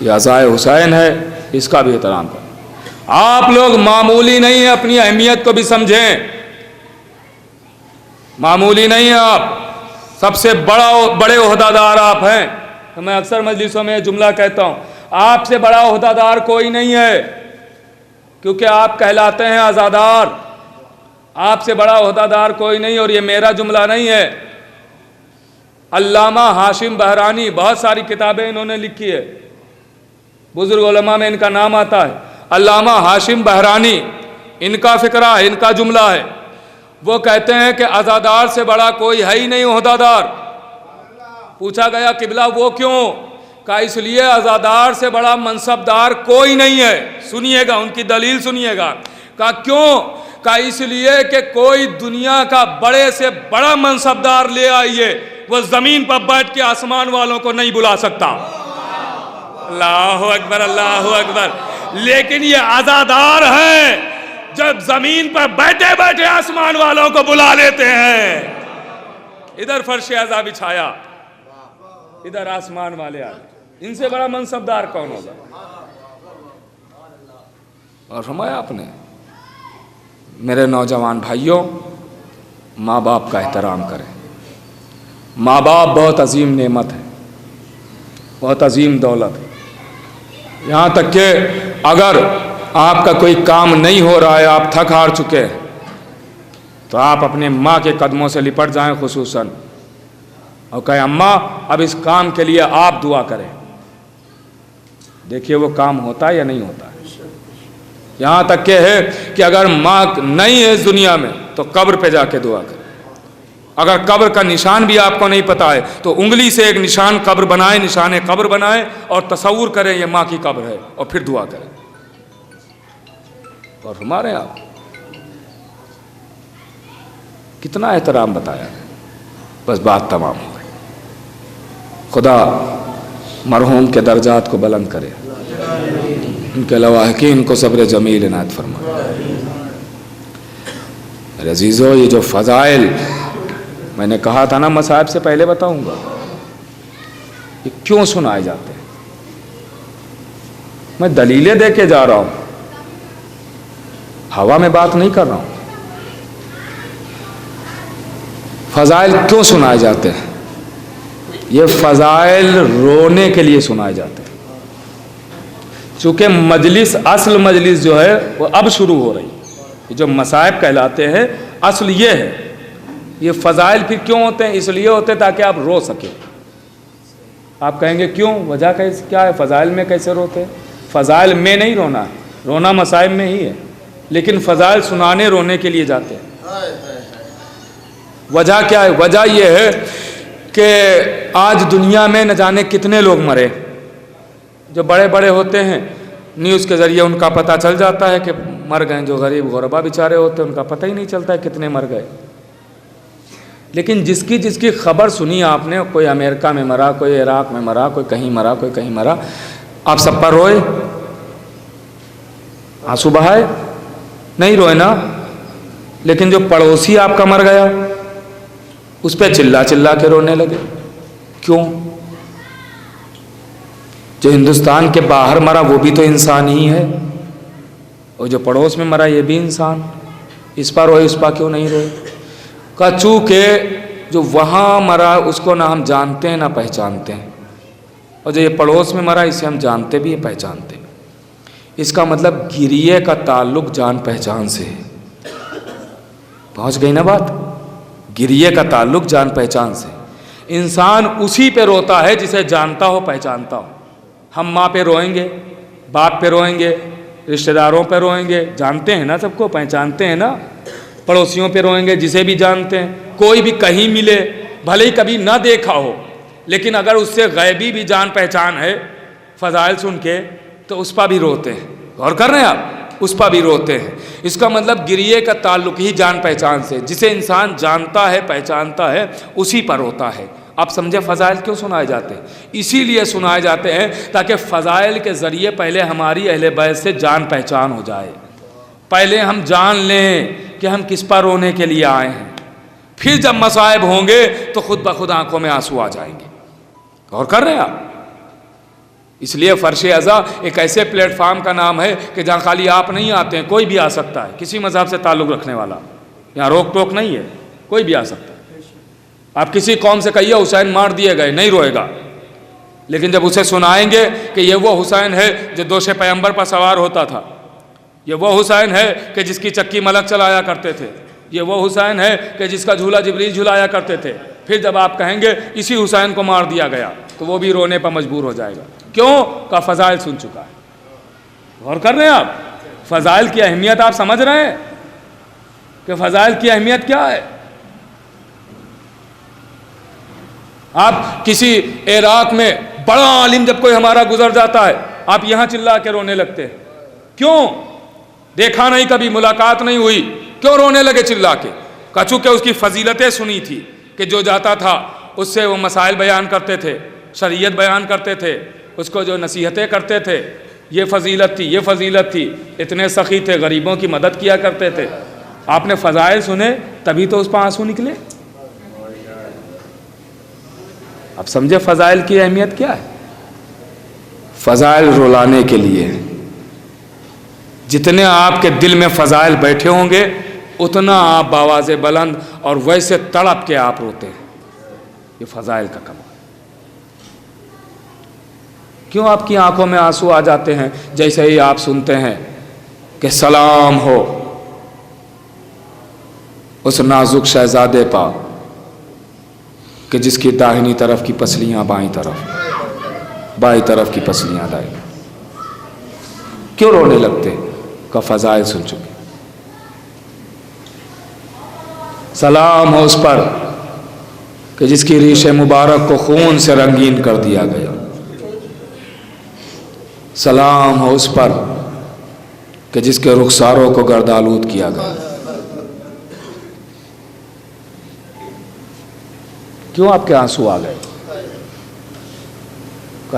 یہ عزائے حسین ہے، اس کا بھی احترام کرنا۔ آپ لوگ معمولی نہیں ہیں، اپنی اہمیت کو بھی سمجھیں، معمولی نہیں ہیں آپ، سب سے بڑے عہدہ دار آپ ہیں۔ تو میں اکثر مجلسوں میں یہ جملہ کہتا ہوں، آپ سے بڑا عہدہ دار کوئی نہیں ہے، کیونکہ آپ کہلاتے ہیں عزادار۔ آپ سے بڑا عہدہ دار کوئی نہیں، اور یہ میرا جملہ نہیں ہے، علامہ ہاشم بہرانی، بہت ساری کتابیں انہوں نے لکھی ہے، بزرگ علماء میں ان کا نام آتا ہے، علامہ ہاشم بہرانی، ان کا فکرہ ہے، ان کا جملہ ہے۔ وہ کہتے ہیں کہ عزادار سے بڑا کوئی ہے ہی نہیں عہدہ دار۔ پوچھا گیا قبلہ وہ کیوں؟ کہا اس لیے عزادار سے بڑا منصبدار کوئی نہیں ہے۔ سنیے گا، ان کی دلیل سنیے گا۔ کہا کیوں؟ کہا اس لیے کہ کوئی دنیا کا بڑے سے بڑا منصبدار لے آئیے، وہ زمین پر بیٹھ کے آسمان والوں کو نہیں بلا سکتا۔ اللہ اکبر، اللہ اکبر۔ لیکن یہ عزادار ہیں جب زمین پر بیٹھے بیٹھے آسمان والوں کو بلا لیتے ہیں۔ ادھر فرش ازا بچھایا، ادھر آسمان والے آئے، ان سے بڑا منصبدار کون ہوگا؟ اور فرمایا آپ نے، میرے نوجوان بھائیوں، ماں باپ کا احترام کریں۔ ماں باپ بہت عظیم نعمت ہے، بہت عظیم دولت ہے۔ یہاں تک کہ اگر آپ کا کوئی کام نہیں ہو رہا ہے، آپ تھک ہار چکے ہیں، تو آپ اپنے ماں کے قدموں سے لپٹ جائیں خصوصاً، اور کہیں اماں اب اس کام کے لیے آپ دعا کریں۔ دیکھیے وہ کام ہوتا ہے یا نہیں ہوتا ہے۔ یہاں تک کہ ہے کہ اگر ماں نہیں ہے اس دنیا میں تو قبر پہ جا کے دعا کریں. اگر قبر کا نشان بھی آپ کو نہیں پتا ہے تو انگلی سے ایک نشان قبر بنائیں، نشان قبر بنائیں اور تصور کریں یہ ماں کی قبر ہے اور پھر دعا کریں. اور ہمارے آپ کتنا احترام بتایا ہے. بس بات تمام ہو گئی. خدا مرحوم کے درجات کو بلند کرے، ان کے لواحقین کو صبر جمیل عنایت فرمائے. میرے عزیزو، یہ جو فضائل میں نے کہا تھا نا مصائب سے پہلے بتاؤں گا، یہ کیوں سنائے جاتے ہیں. میں دلیلیں دے کے جا رہا ہوں، ہوا میں بات نہیں کر رہا ہوں. فضائل کیوں سنائے جاتے ہیں؟ یہ فضائل رونے کے لیے سنائے جاتے ہیں. چونکہ مجلس، اصل مجلس جو ہے وہ اب شروع ہو رہی. یہ جو مصائب کہلاتے ہیں اصل یہ ہے. یہ فضائل پھر کیوں ہوتے ہیں؟ اس لیے ہوتے ہیں تاکہ آپ رو سکیں. آپ کہیں گے کیوں؟ وجہ کیا ہے؟ فضائل میں کیسے روتے ہیں؟ فضائل میں نہیں رونا، رونا مصائب میں ہی ہے، لیکن فضائل سنانے رونے کے لیے جاتے ہیں. وجہ کیا ہے؟ وجہ یہ ہے کہ آج دنیا میں نہ جانے کتنے لوگ مرے. جو بڑے بڑے ہوتے ہیں نیوز کے ذریعے ان کا پتہ چل جاتا ہے کہ مر گئے. جو غریب غربا بیچارے ہوتے ہیں ان کا پتہ ہی نہیں چلتا ہے کتنے مر گئے. لیکن جس کی خبر سنی آپ نے، کوئی امریکہ میں مرا، کوئی عراق میں مرا، کوئی کہیں مرا، کوئی کہیں مرا، آپ سب پر روئے؟ آنسو بہائے؟ نہیں روئے نا. لیکن جو پڑوسی آپ کا مر گیا اس پہ چلا چلا کے رونے لگے. کیوں؟ جو ہندوستان کے باہر مرا وہ بھی تو انسان ہی ہے، اور جو پڑوس میں مرا یہ بھی انسان. اس پر روئے، اس پر کیوں نہیں روئے؟ کہ چونکہ جو وہاں مرا اس کو نہ ہم جانتے ہیں نہ پہچانتے ہیں، اور جو یہ پڑوس میں مرا اسے ہم جانتے بھی ہیں، پہچانتے ہیں. اس کا مطلب گریے کا تعلق جان پہچان سے ہے. پہنچ گئی نا بات؟ گریے کا تعلق جان پہچان سے. انسان اسی پہ روتا ہے جسے جانتا ہو، پہچانتا ہو. ہم ماں پہ روئیں گے، باپ پہ روئیں گے، رشتہ داروں پہ روئیں گے، جانتے ہیں نا سب کو، پہچانتے ہیں نا. پڑوسیوں پہ روئیں گے جسے بھی جانتے ہیں. کوئی بھی کہیں ملے، بھلے ہی کبھی نہ دیکھا ہو، لیکن اگر اس سے غیبی بھی جان پہچان ہے فضائل سن کے تو اس پر بھی روتے ہیں. غور کر رہے ہیں آپ؟ اس پر بھی روتے ہیں. اس کا مطلب گریے کا تعلق ہی جان پہچان سے. جسے انسان جانتا ہے، پہچانتا ہے، اسی پر روتا ہے. آپ سمجھے فضائل کیوں سنائے جاتے ہیں؟ اسی لیے سنائے جاتے ہیں تاکہ فضائل کے ذریعے پہلے ہماری اہل بیت سے جان پہچان ہو جائے. پہلے ہم جان لیں کہ ہم کس پر رونے کے لیے آئے ہیں. پھر جب مصائب ہوں گے تو خود بخود آنکھوں میں آنسو آ جائیں گے. غور کر رہے ہیں آپ؟ اس لیے فرش ازا ایک ایسے پلیٹ فارم کا نام ہے کہ جہاں خالی آپ نہیں آتے ہیں، کوئی بھی آ سکتا ہے، کسی مذہب سے تعلق رکھنے والا. یہاں روک ٹوک نہیں ہے، کوئی بھی آ سکتا ہے. آپ کسی قوم سے کہیے حسین مار دیے گئے، نہیں روئے گا. لیکن جب اسے سنائیں گے کہ یہ وہ حسین ہے جو دوش پیغمبر پر سوار ہوتا تھا، یہ وہ حسین ہے کہ جس کی چکی ملک چلایا کرتے تھے، یہ وہ حسین ہے کہ جس کا جھولا جبریل جھلایا کرتے تھے، پھر جب آپ کہیں گے اسی حسین کو مار دیا گیا تو وہ بھی رونے پر مجبور ہو جائے گا. کیوں؟ کا فضائل سن چکا ہے. غور کر رہے ہیں آپ؟ فضائل کی اہمیت آپ سمجھ رہے ہیں کہ فضائل کی اہمیت کیا ہے؟ آپ کسی عراق میں بڑا عالم جب کوئی ہمارا گزر جاتا ہے آپ یہاں چلا کے رونے لگتے ہیں. کیوں؟ دیکھا نہیں، کبھی ملاقات نہیں ہوئی، کیوں رونے لگے چلا کے؟ چونکہ اس کی فضیلتیں سنی تھی کہ جو جاتا تھا اس سے وہ مسائل بیان کرتے تھے، شریعت بیان کرتے تھے، اس کو جو نصیحتیں کرتے تھے، یہ فضیلت تھی، یہ فضیلت تھی، اتنے سخی تھے، غریبوں کی مدد کیا کرتے تھے. آپ نے فضائل سنے تبھی تو اس پر آنسو نکلے. اب سمجھے فضائل کی اہمیت کیا ہے؟ فضائل رلانے کے لیے. جتنے آپ کے دل میں فضائل بیٹھے ہوں گے اتنا آپ باواز بلند اور ویسے تڑپ کے آپ روتے ہیں. یہ فضائل کا کمال. کیوں آپ کی آنکھوں میں آنسو آ جاتے ہیں جیسے ہی آپ سنتے ہیں کہ سلام ہو اس نازک شہزادے پا کہ جس کی داہنی طرف کی پسلیاں بائیں طرف کی پسلیاں دائیں. کیوں رونے لگتے؟ کا فضائل سن چکے. سلام ہو اس پر کہ جس کی ریش مبارک کو خون سے رنگین کر دیا گیا. سلام ہو اس پر کہ جس کے رخساروں کو گردآلود کیا گیا. کیوں آپ کے آنسو آ گئے؟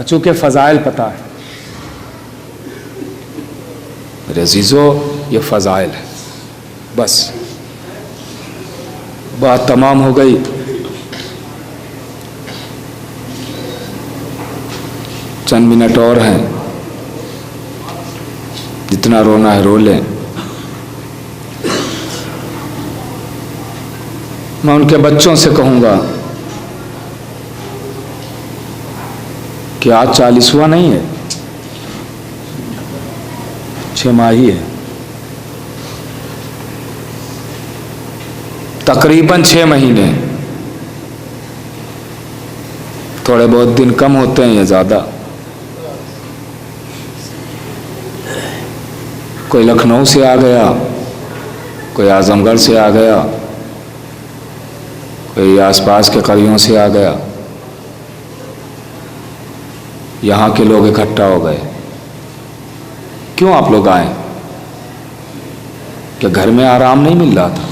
چونکہ فضائل پتہ ہے. میرے عزیزو یہ فضائل ہے. بس بات تمام ہو گئی. چند منٹ اور ہیں، جتنا رونا ہے رو لیں. میں ان کے بچوں سے کہوں گا کہ آج 40واں نہیں ہے، 6 ماہ ہی ہے، تقریباً 6 مہینے. تھوڑے بہت دن کم ہوتے ہیں یا زیادہ. کوئی لکھنؤ سے آ گیا، کوئی اعظم گڑھ سے آ گیا، کوئی آس پاس کے قریوں سے آ گیا. یہاں کے لوگ اکٹھا ہو گئے. کیوں آپ لوگ آئے؟ کہ گھر میں آرام نہیں مل رہا تھا؟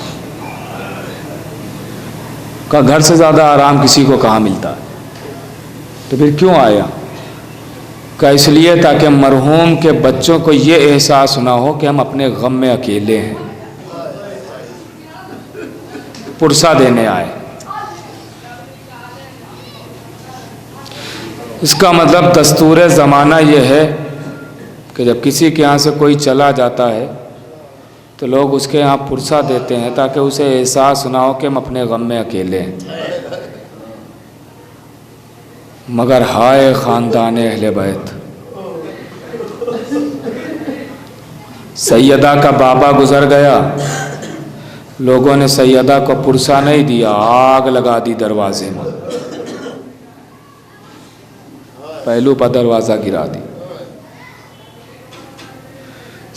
کہ گھر سے زیادہ آرام کسی کو کہاں ملتا ہے؟ تو پھر کیوں آیا؟ کہ اس لیے تاکہ مرحوم کے بچوں کو یہ احساس نہ ہو کہ ہم اپنے غم میں اکیلے ہیں. پرسہ دینے آئے. اس کا مطلب دستور زمانہ یہ ہے کہ جب کسی کے یہاں سے کوئی چلا جاتا ہے تو لوگ اس کے یہاں پرسہ دیتے ہیں تاکہ اسے احساس نہ ہو کہ ہم اپنے غم میں اکیلے ہیں. مگر ہائے خاندان اہل بیت، سیدہ کا بابا گزر گیا، لوگوں نے سیدہ کو پرسہ نہیں دیا، آگ لگا دی دروازے میں، پہلو پر دروازہ گرا دی.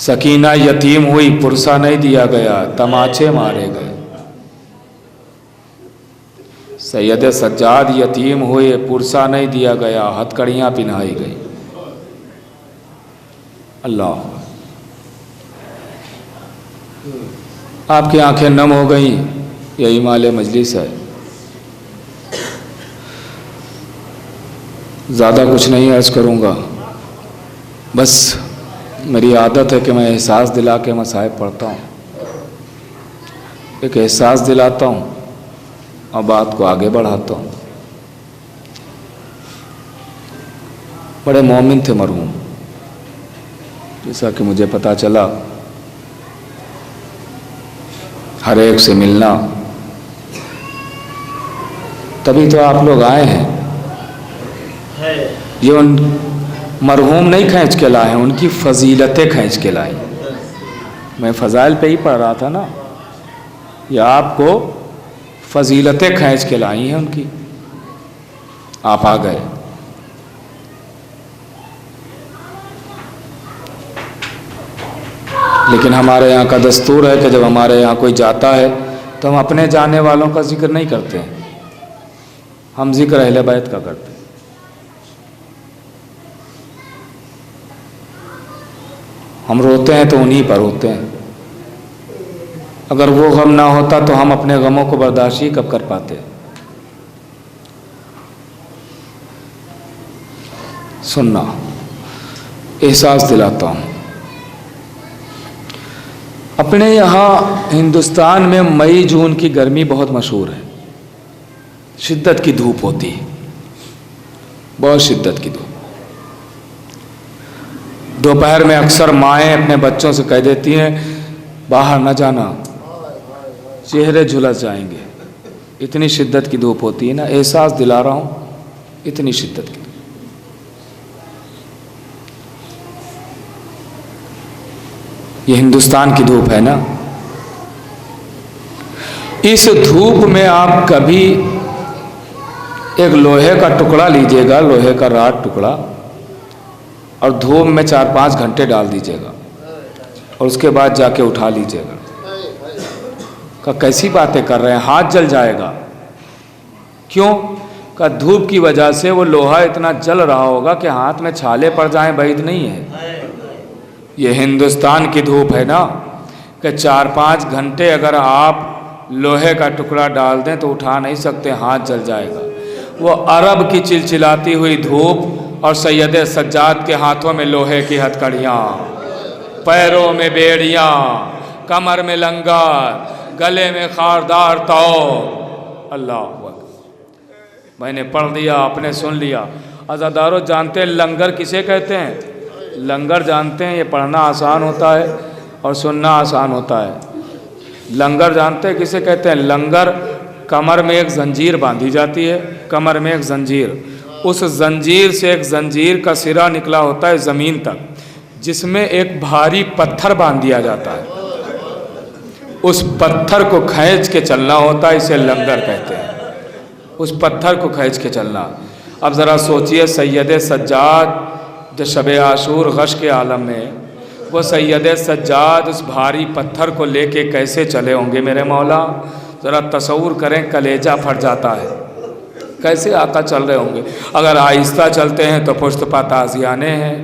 سکینہ یتیم ہوئی، پرسہ نہیں دیا گیا، تماچے مارے گئے. سید سجاد یتیم ہوئے، پرسہ نہیں دیا گیا، ہتھکڑیاں پہنائی گئی. اللہ، آپ کی آنکھیں نم ہو گئیں. یہی مال مجلس ہے. زیادہ کچھ نہیں عرض کروں گا، بس میری عادت ہے کہ میں احساس دلا کے مصائب پڑھتا ہوں، ایک احساس دلاتا ہوں اور بات کو آگے بڑھاتا ہوں. بڑے مومن تھے مرحوم، جیسا کہ مجھے پتہ چلا. ہر ایک سے ملنا، تبھی تو آپ لوگ آئے ہیں. یہ ان مرحوم نہیں کھینچ کے لائے ہیں، ان کی فضیلتیں کھینچ کے لائیں. میں فضائل پہ ہی پڑھ رہا تھا نا، یہ آپ کو فضیلتیں کھینچ کے لائی ہیں ان کی. آپ آ گئے. لیکن ہمارے یہاں کا دستور ہے کہ جب ہمارے یہاں کوئی جاتا ہے تو ہم اپنے جانے والوں کا ذکر نہیں کرتے ہیں، ہم ذکر اہل بیت کا کرتے ہیں. ہم روتے ہیں تو انہی پر ہوتے ہیں. اگر وہ غم نہ ہوتا تو ہم اپنے غموں کو برداشت ہی کب کر پاتے. سننا، احساس دلاتا ہوں. اپنے یہاں ہندوستان میں مئی جون کی گرمی بہت مشہور ہے. شدت کی دھوپ ہوتی ہے، بہت شدت کی دھوپ. دوپہر میں اکثر مائیں اپنے بچوں سے کہہ دیتی ہیں باہر نہ جانا، چہرے جھلس جائیں گے. اتنی شدت کی دھوپ ہوتی ہے نا. احساس دلا رہا ہوں، اتنی شدت کی. یہ ہندوستان کی دھوپ ہے نا. اس دھوپ میں آپ کبھی ایک لوہے کا ٹکڑا لیجئے گا، لوہے کا راڈ ٹکڑا، اور دھوپ میں 4-5 گھنٹے ڈال دیجئے گا اور اس کے بعد جا کے اٹھا لیجئے گا. کہا کیسی باتیں کر رہے ہیں، ہاتھ جل جائے گا۔ کیوں؟ کہا دھوپ کی وجہ سے وہ لوہا اتنا جل رہا ہوگا کہ ہاتھ میں چھالے پڑ جائیں بعید نہیں ہے۔ یہ ہندوستان کی دھوپ ہے نا کہ 4-5 گھنٹے اگر آپ لوہے کا ٹکڑا ڈال دیں تو اٹھا نہیں سکتے، ہاتھ جل جائے گا۔ وہ عرب کی چلچلاتی ہوئی دھوپ اور سید سجاد کے ہاتھوں میں لوہے کی ہتھکڑیاں، پیروں میں بیڑیاں، کمر میں لنگر، گلے میں خاردار تو۔ اللہ اکبر، میں نے پڑھ دیا، آپ نے سن لیا۔ عزادارو جانتے ہیں لنگر کسے کہتے ہیں؟ لنگر جانتے ہیں؟ یہ پڑھنا آسان ہوتا ہے اور سننا آسان ہوتا ہے۔ لنگر جانتے ہیں کسے کہتے ہیں؟ لنگر کمر میں ایک زنجیر باندھی جاتی ہے، کمر میں ایک زنجیر، اس زنجیر سے ایک زنجیر کا سرا نکلا ہوتا ہے زمین تک، جس میں ایک بھاری پتھر باندھ دیا جاتا ہے، اس پتھر کو کھینچ کے چلنا ہوتا ہے، اسے لنگر کہتے ہیں، اس پتھر کو کھینچ کے چلنا۔ اب ذرا سوچئے سید سجاد جو شب عاشور غش کے عالم میں، وہ سید سجاد اس بھاری پتھر کو لے کے کیسے چلے ہوں گے میرے مولا؟ ذرا تصور کریں، کلیجہ پھٹ جاتا ہے، کیسے آقا چل رہے ہوں گے؟ اگر آہستہ چلتے ہیں تو پشت پا تازیانے ہیں،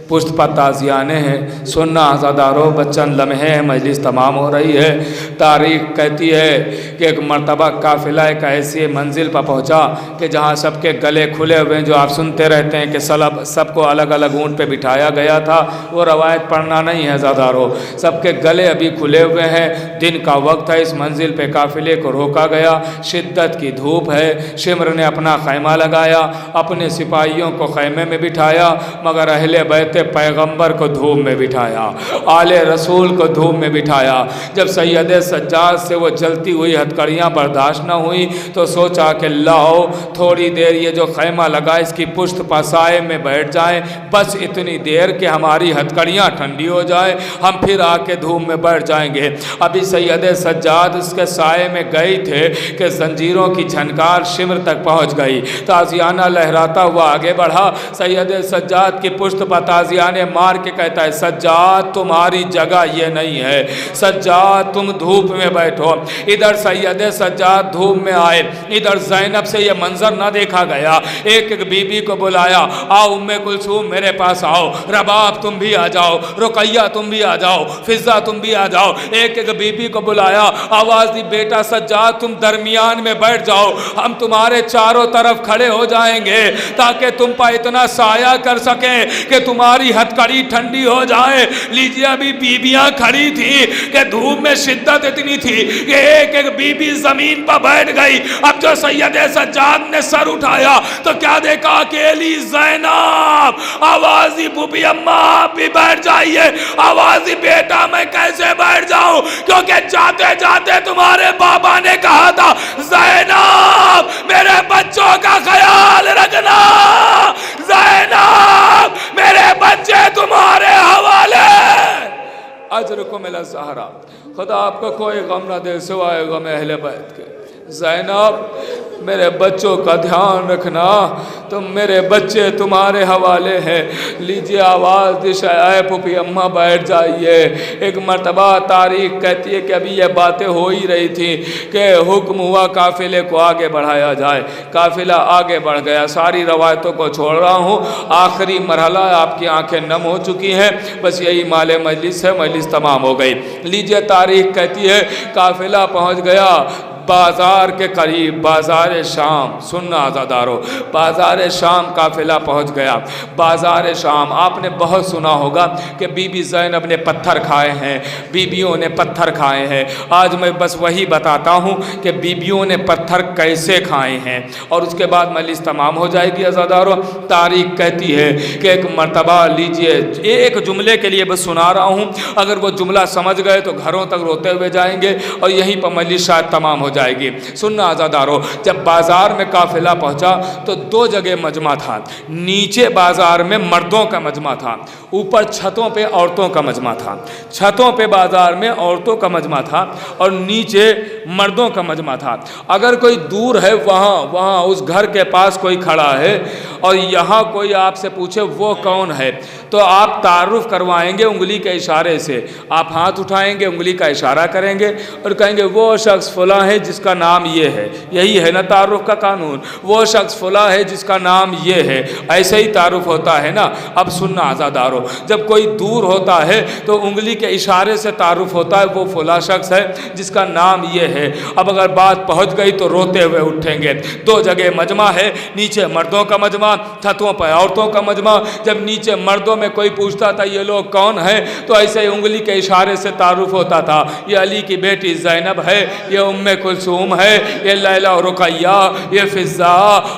پشت پا تازیانے ہیں۔ سننا عزادارو، بچند لمحے ہیں، مجلس تمام ہو رہی ہے۔ تاریخ کہتی ہے کہ ایک مرتبہ قافلہ ایک ایسی منزل پر پہنچا کہ جہاں سب کے گلے کھلے ہوئے ہیں، جو آپ سنتے رہتے ہیں کہ سب کو الگ الگ اونٹ پہ بٹھایا گیا تھا، وہ روایت پڑھنا نہیں ہے عزادارو، سب کے گلے ابھی کھلے ہوئے ہیں، دن کا وقت ہے، اس منزل پہ قافلے کو روکا گیا، شدت کی دھوپ ہے، شمر نے اپنا خیمہ لگایا، اپنے سپاہیوں کو خیمے میں بٹھایا، مگر اہل بیت پیغمبر کو دھوپ میں بٹھایا، آل رسول کو دھوپ میں بٹھایا۔ جب سید سجاد سے وہ جلتی ہوئی ہتھکڑیاں برداشت نہ ہوئی تو سوچا کہ لاؤ تھوڑی دیر یہ جو خیمہ لگا اس کی پشت پا سائے میں بیٹھ جائیں، بس اتنی دیر کہ ہماری ہتھکڑیاں ٹھنڈی ہو جائیں، ہم پھر آ کے دھوپ میں بیٹھ جائیں گے۔ ابھی سید سجاد اس کے سائے میں گئی تھے کہ زنجیروں کی جھنکار شمر تک پہنچ گئی، تازیانہ لہراتا ہوا آگے بڑھا، سید سجاد کی پشت پا تازیانے مار کے کہتا ہے سجاد تمہاری جگہ یہ نہیں ہے، سجاد تم دھوپ میں بیٹھو۔ ادھر سید سجاد دھوپ میں آئے، ادھر زینب سے یہ منظر نہ دیکھا گیا، ایک ایک بی بی کو بلایا، آؤ ام کلثوم میرے پاس آؤ، رباب تم بھی آ جاؤ، رقیہ تم بھی آ جاؤ، فضہ تم بھی آ جاؤ، ایک ایک بی بی کو بلایا، آواز دی بیٹا سجاد تم درمیان میں بیٹھ جاؤ، ہم تمہارے چاروں طرف کھڑے ہو جائیں گے تاکہ تم پر اتنا سایہ کر سکیں کہ تمہاری ہتھکڑی ٹھنڈی ہو جائے۔ لیجیے ابھی بیبیاں کھڑی تھی کہ دھوپ میں شدت اتنی تھی کہ ایک ایک بی بی زمین پر بیٹھ گئی۔ اب جو سید سجاد نے سر اٹھایا تو کیا دیکھا؟ اکیلی زینب، آوازی بوبی اماں آپ بھی بیٹھ جائیے، آوازی بیٹا میں کیسے بیٹھ جاؤں، کیونکہ جاتے جاتے تمہارے بابا نے کہا تھا زینب میرے بچوں کا خیال رکھنا، زینب میرے بچے تمہارے حوالے، اجرکم الی الزہرا، خدا آپ کو کوئی غم نہ دے سوائے غم اہل بیت کے۔ زینب میرے بچوں کا دھیان رکھنا، تم میرے بچے تمہارے حوالے ہیں۔ لیجیے آواز دشائے پھوپھی اماں بیٹھ جائیے۔ ایک مرتبہ تاریخ کہتی ہے کہ ابھی یہ باتیں ہو ہی رہی تھی کہ حکم ہوا قافلے کو آگے بڑھایا جائے، قافلہ آگے بڑھ گیا۔ ساری روایتوں کو چھوڑ رہا ہوں، آخری مرحلہ آپ کی آنکھیں نم ہو چکی ہیں، بس یہی مال مجلس ہے، مجلس تمام ہو گئی۔ لیجیے تاریخ کہتی ہے قافلہ پہنچ گیا بازار کے قریب، بازار شام۔ سننا عزادارو، بازار شام قافلہ پہنچ گیا۔ بازار شام آپ نے بہت سنا ہوگا کہ بی بی زینب نے پتھر کھائے ہیں، بیبیوں نے پتھر کھائے ہیں۔ آج میں بس وہی بتاتا ہوں کہ بیبیوں نے پتھر کیسے کھائے ہیں اور اس کے بعد مجلس تمام ہو جائے گی عزادارو۔ تاریخ کہتی ہے کہ ایک مرتبہ، لیجئے ایک جملے کے لیے بس سنا رہا ہوں، اگر وہ جملہ سمجھ گئے تو گھروں تک روتے ہوئے جائیں گے اور یہیں پر مجلس شاید تمام ہو جائے گی۔ سننا آزادارو، جب بازار میں قافلہ پہنچا تو دو جگہ مجمع تھا، نیچے بازار میں مردوں کا مجمع تھا، اوپر چھتوں پہ عورتوں کا مجمع تھا۔ چھتوں پہ بازار میں عورتوں کا مجمع تھا اور نیچے مردوں کا مجمع تھا۔ اگر کوئی دور ہے وہاں اس گھر کے پاس کوئی کھڑا ہے اور یہاں کوئی آپ سے پوچھے وہ کون ہے تو آپ تعارف کروائیں گے انگلی کے اشارے سے۔ آپ ہاتھ اٹھائیں گے، انگلی کا اشارہ کریں گے اور کہیں گے وہ شخص فلاں ہے جس کا نام یہ ہے۔ یہی ہے نا تعارف کا قانون، وہ شخص فلاں ہے جس کا نام یہ ہے، ایسے ہی تعارف ہوتا ہے نا۔ اب سننا آزادارو، جب کوئی دور ہوتا ہے تو انگلی کے اشارے سے تعارف ہوتا ہے وہ فلاں شخص ہے جس کا نام یہ ہے۔ اب اگر بات پہنچ گئی تو روتے ہوئے اٹھیں گے۔ دو جگہ مجمع ہے، نیچے مردوں کا مجمع، چھتوں پر عورتوں کا مجمع۔ جب نیچے مردوں میں کوئی پوچھتا تھا یہ لوگ کون ہیں تو ایسے ہی انگلی کے اشارے سے تعارف ہوتا تھا، یہ علی کی بیٹی زینب ہے، یہ ام کلثوم ہے، یہ لیلا اور رقیہ، یہ فضا۔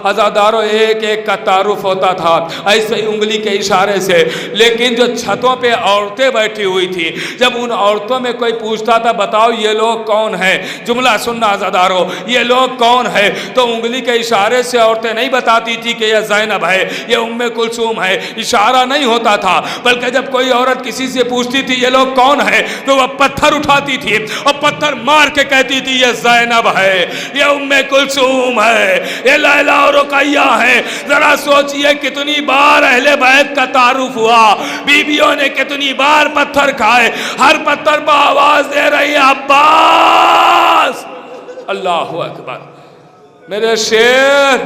آزادارو، ایک ایک کا تعارف ہوتا تھا ایسے ہی انگلی کے اشارے سے۔ لیکن جو چھتوں پہ عورتیں بیٹھی ہوئی تھی، جب ان عورتوں میں کوئی پوچھتا تھا بتاؤ یہ لوگ کون ہیں، جملہ سننا آزادارو، یہ لوگ کون ہیں، تو انگلی کے اشارے سے عورتیں نہیں بتاتی تھی کہ یہ زینب ہے، یہ ام کلثوم ہے، اشارہ نہیں ہوتا تھا، بلکہ جب کوئی عورت کسی سے پوچھتی تھی یہ لوگ کون ہیں تو وہ پتھر اٹھاتی تھی اور پتھر مار کے کہتی تھی یہ زینب ہے، یہ ام کلثوم ہے، یہ لیلا اور رقیہ ہے۔ ذرا سوچئے کتنی بار اہل بیت کا تعارف ہوا، بیویوں نے کتنی بار پتھر کھائے، ہر پتھر پر آواز دے رہی عباس۔ اللہ اکبر، میرے شیر،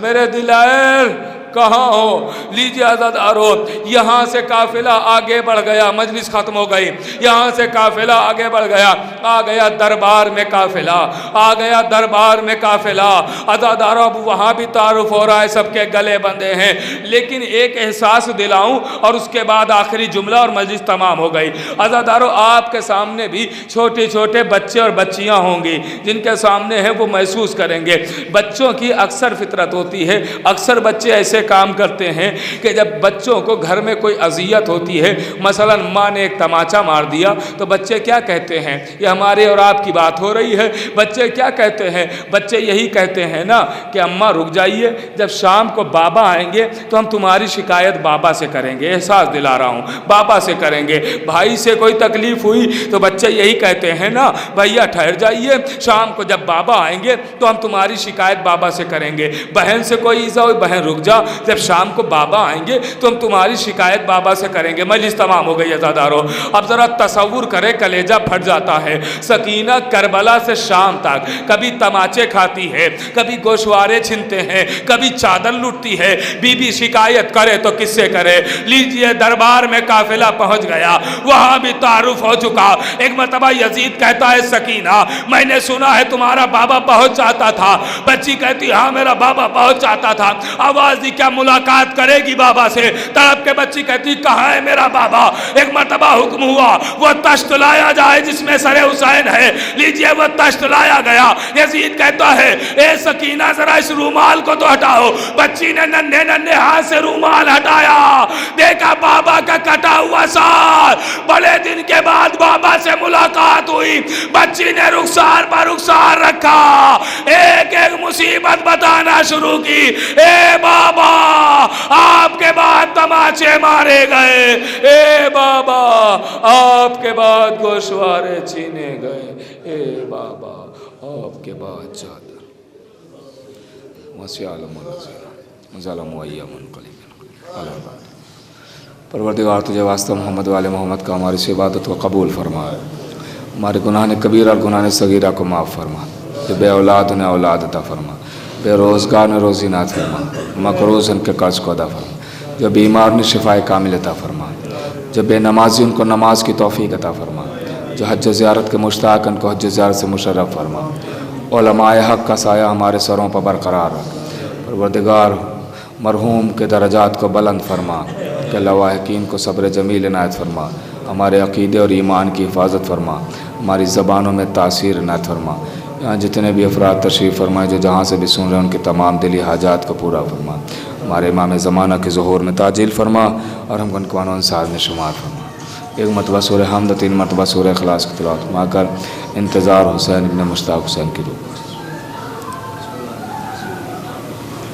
میرے دلائر کہاں ہو؟ لیجیے آزادارو، یہاں سے قافلہ آگے بڑھ گیا، مجلس ختم ہو گئی، یہاں سے قافلہ آگے بڑھ گیا، آ گیا دربار میں قافلہ، آ گیا دربار میں قافلہ۔ آزادارو، اب وہاں بھی تعارف ہو رہا ہے، سب کے گلے بندے ہیں، لیکن ایک احساس دلاؤں اور اس کے بعد آخری جملہ اور مجلس تمام ہو گئی۔ آزادارو، آپ کے سامنے بھی چھوٹے چھوٹے بچے اور بچیاں ہوں گی، جن کے سامنے ہیں وہ محسوس کریں گے۔ بچوں کی اکثر فطرت ہوتی ہے، اکثر بچے ایسے کام کرتے ہیں کہ جب بچوں کو گھر میں کوئی اذیت ہوتی ہے، مثلا ماں نے ایک تماچا مار دیا تو بچے کیا کہتے ہیں؟ یہ ہمارے اور آپ کی بات ہو رہی ہے، بچے کیا کہتے ہیں؟ بچے یہی کہتے ہیں نا کہ اماں رک جائیے، جب شام کو بابا آئیں گے تو ہم تمہاری شکایت بابا سے کریں گے، احساس دلا رہا ہوں، بابا سے کریں گے۔ بھائی سے کوئی تکلیف ہوئی تو بچے یہی کہتے ہیں نا بھیا ٹھہر جائیے، شام کو جب بابا آئیں گے تو ہم تمہاری شکایت بابا سے کریں گے۔ بہن سے کوئی ایزا ہوئی، بہن رک جا، جب شام کو بابا آئیں گے تو ہم تمہاری شکایت بابا سے کریں گے۔ مجلس تمام ہو گئی آزادارو۔ اب ذرا تصور کرے، کلیجہ پھٹ جاتا ہے۔ سکینہ کربلا سے شام تک کبھی تماچے کھاتی ہے، کبھی گوشوارے چھنتے ہیں، کبھی چادر لٹتی ہے، بی بی شکایت کرے تو کس سے کرے؟ لیجئے دربار میں قافلہ پہنچ گیا، وہاں بھی تعارف ہو چکا۔ ایک مرتبہ یزید کہتا ہے سکینہ میں نے سنا ہے تمہارا بابا پہنچ جاتا تھا۔ بچی کہتی ہاں میرا بابا پہنچ جاتا تھا۔ آواز دی کیا ملاقات کرے گی بابا سے؟ تڑپ کے بچی کہتی کہاں ہے میرا بابا؟ ایک مرتبہ حکم ہوا وہ تشت لایا جائے جس میں سر حسین ہے۔ لیجئے وہ تشت لایا گیا۔ یزید کہتا ہے اے سکینہ ذرا اس رومال کو تو ہٹاؤ۔ بچی نے ننھے ننھے ہاتھ سے رومال ہٹایا، دیکھا بابا کا کٹا ہوا سار۔ بڑے دن کے بعد بابا سے ملاقات ہوئی، بچی نے رخسار پر رخسار رکھا، ایک ایک مصیبت بتانا شروع کی۔ اے بابا آپ کے بعد تماچے مارے گئے، اے بابا آپ کے بعد گوشوارے چھینے گئے، اے بابا آپ کے بعد چادر پروردگار تجھے واسطہ محمد والے محمد کا ہماری عبادت کو قبول فرما، ہمارے گناہ کبیرہ اور گناہ صغیرہ کو معاف فرما، جو بے اولاد انہیں اولاد عطا فرما، بے روزگار نے روزی نات فرما، مقروض ان کے قرض کو ادا فرما، جو بیمار نے شفائے کامل عطا فرما، جو بے نمازی ان کو نماز کی توفیق عطا فرما، جو حج و زیارت کے مشتاق ان کو حج و زیارت سے مشرف فرما، علماء حق کا سایہ ہمارے سروں پر برقرار رکھ۔ پروردگار مرحوم کے درجات کو بلند فرما، کہ لواحقین کو صبر جمیل عنایت فرما، ہمارے عقیدے اور ایمان کی حفاظت فرما، ہماری زبانوں میں تاثیر عنایت فرما۔ یہاں جتنے بھی افراد تشریف فرمائے جو جہاں سے بھی سن رہے ہیں ان کے تمام دلی حاجات کو پورا فرما، ہمارے امام زمانہ کے ظہور میں تعجیل فرما اور ہم کو انصار میں شمار فرما۔ ایک مرتبہ سورہ حمد، 3 مرتبہ سورہ اخلاص کی تلاوت فرما کر انتظار حسین ابن مشتاق حسین کی روح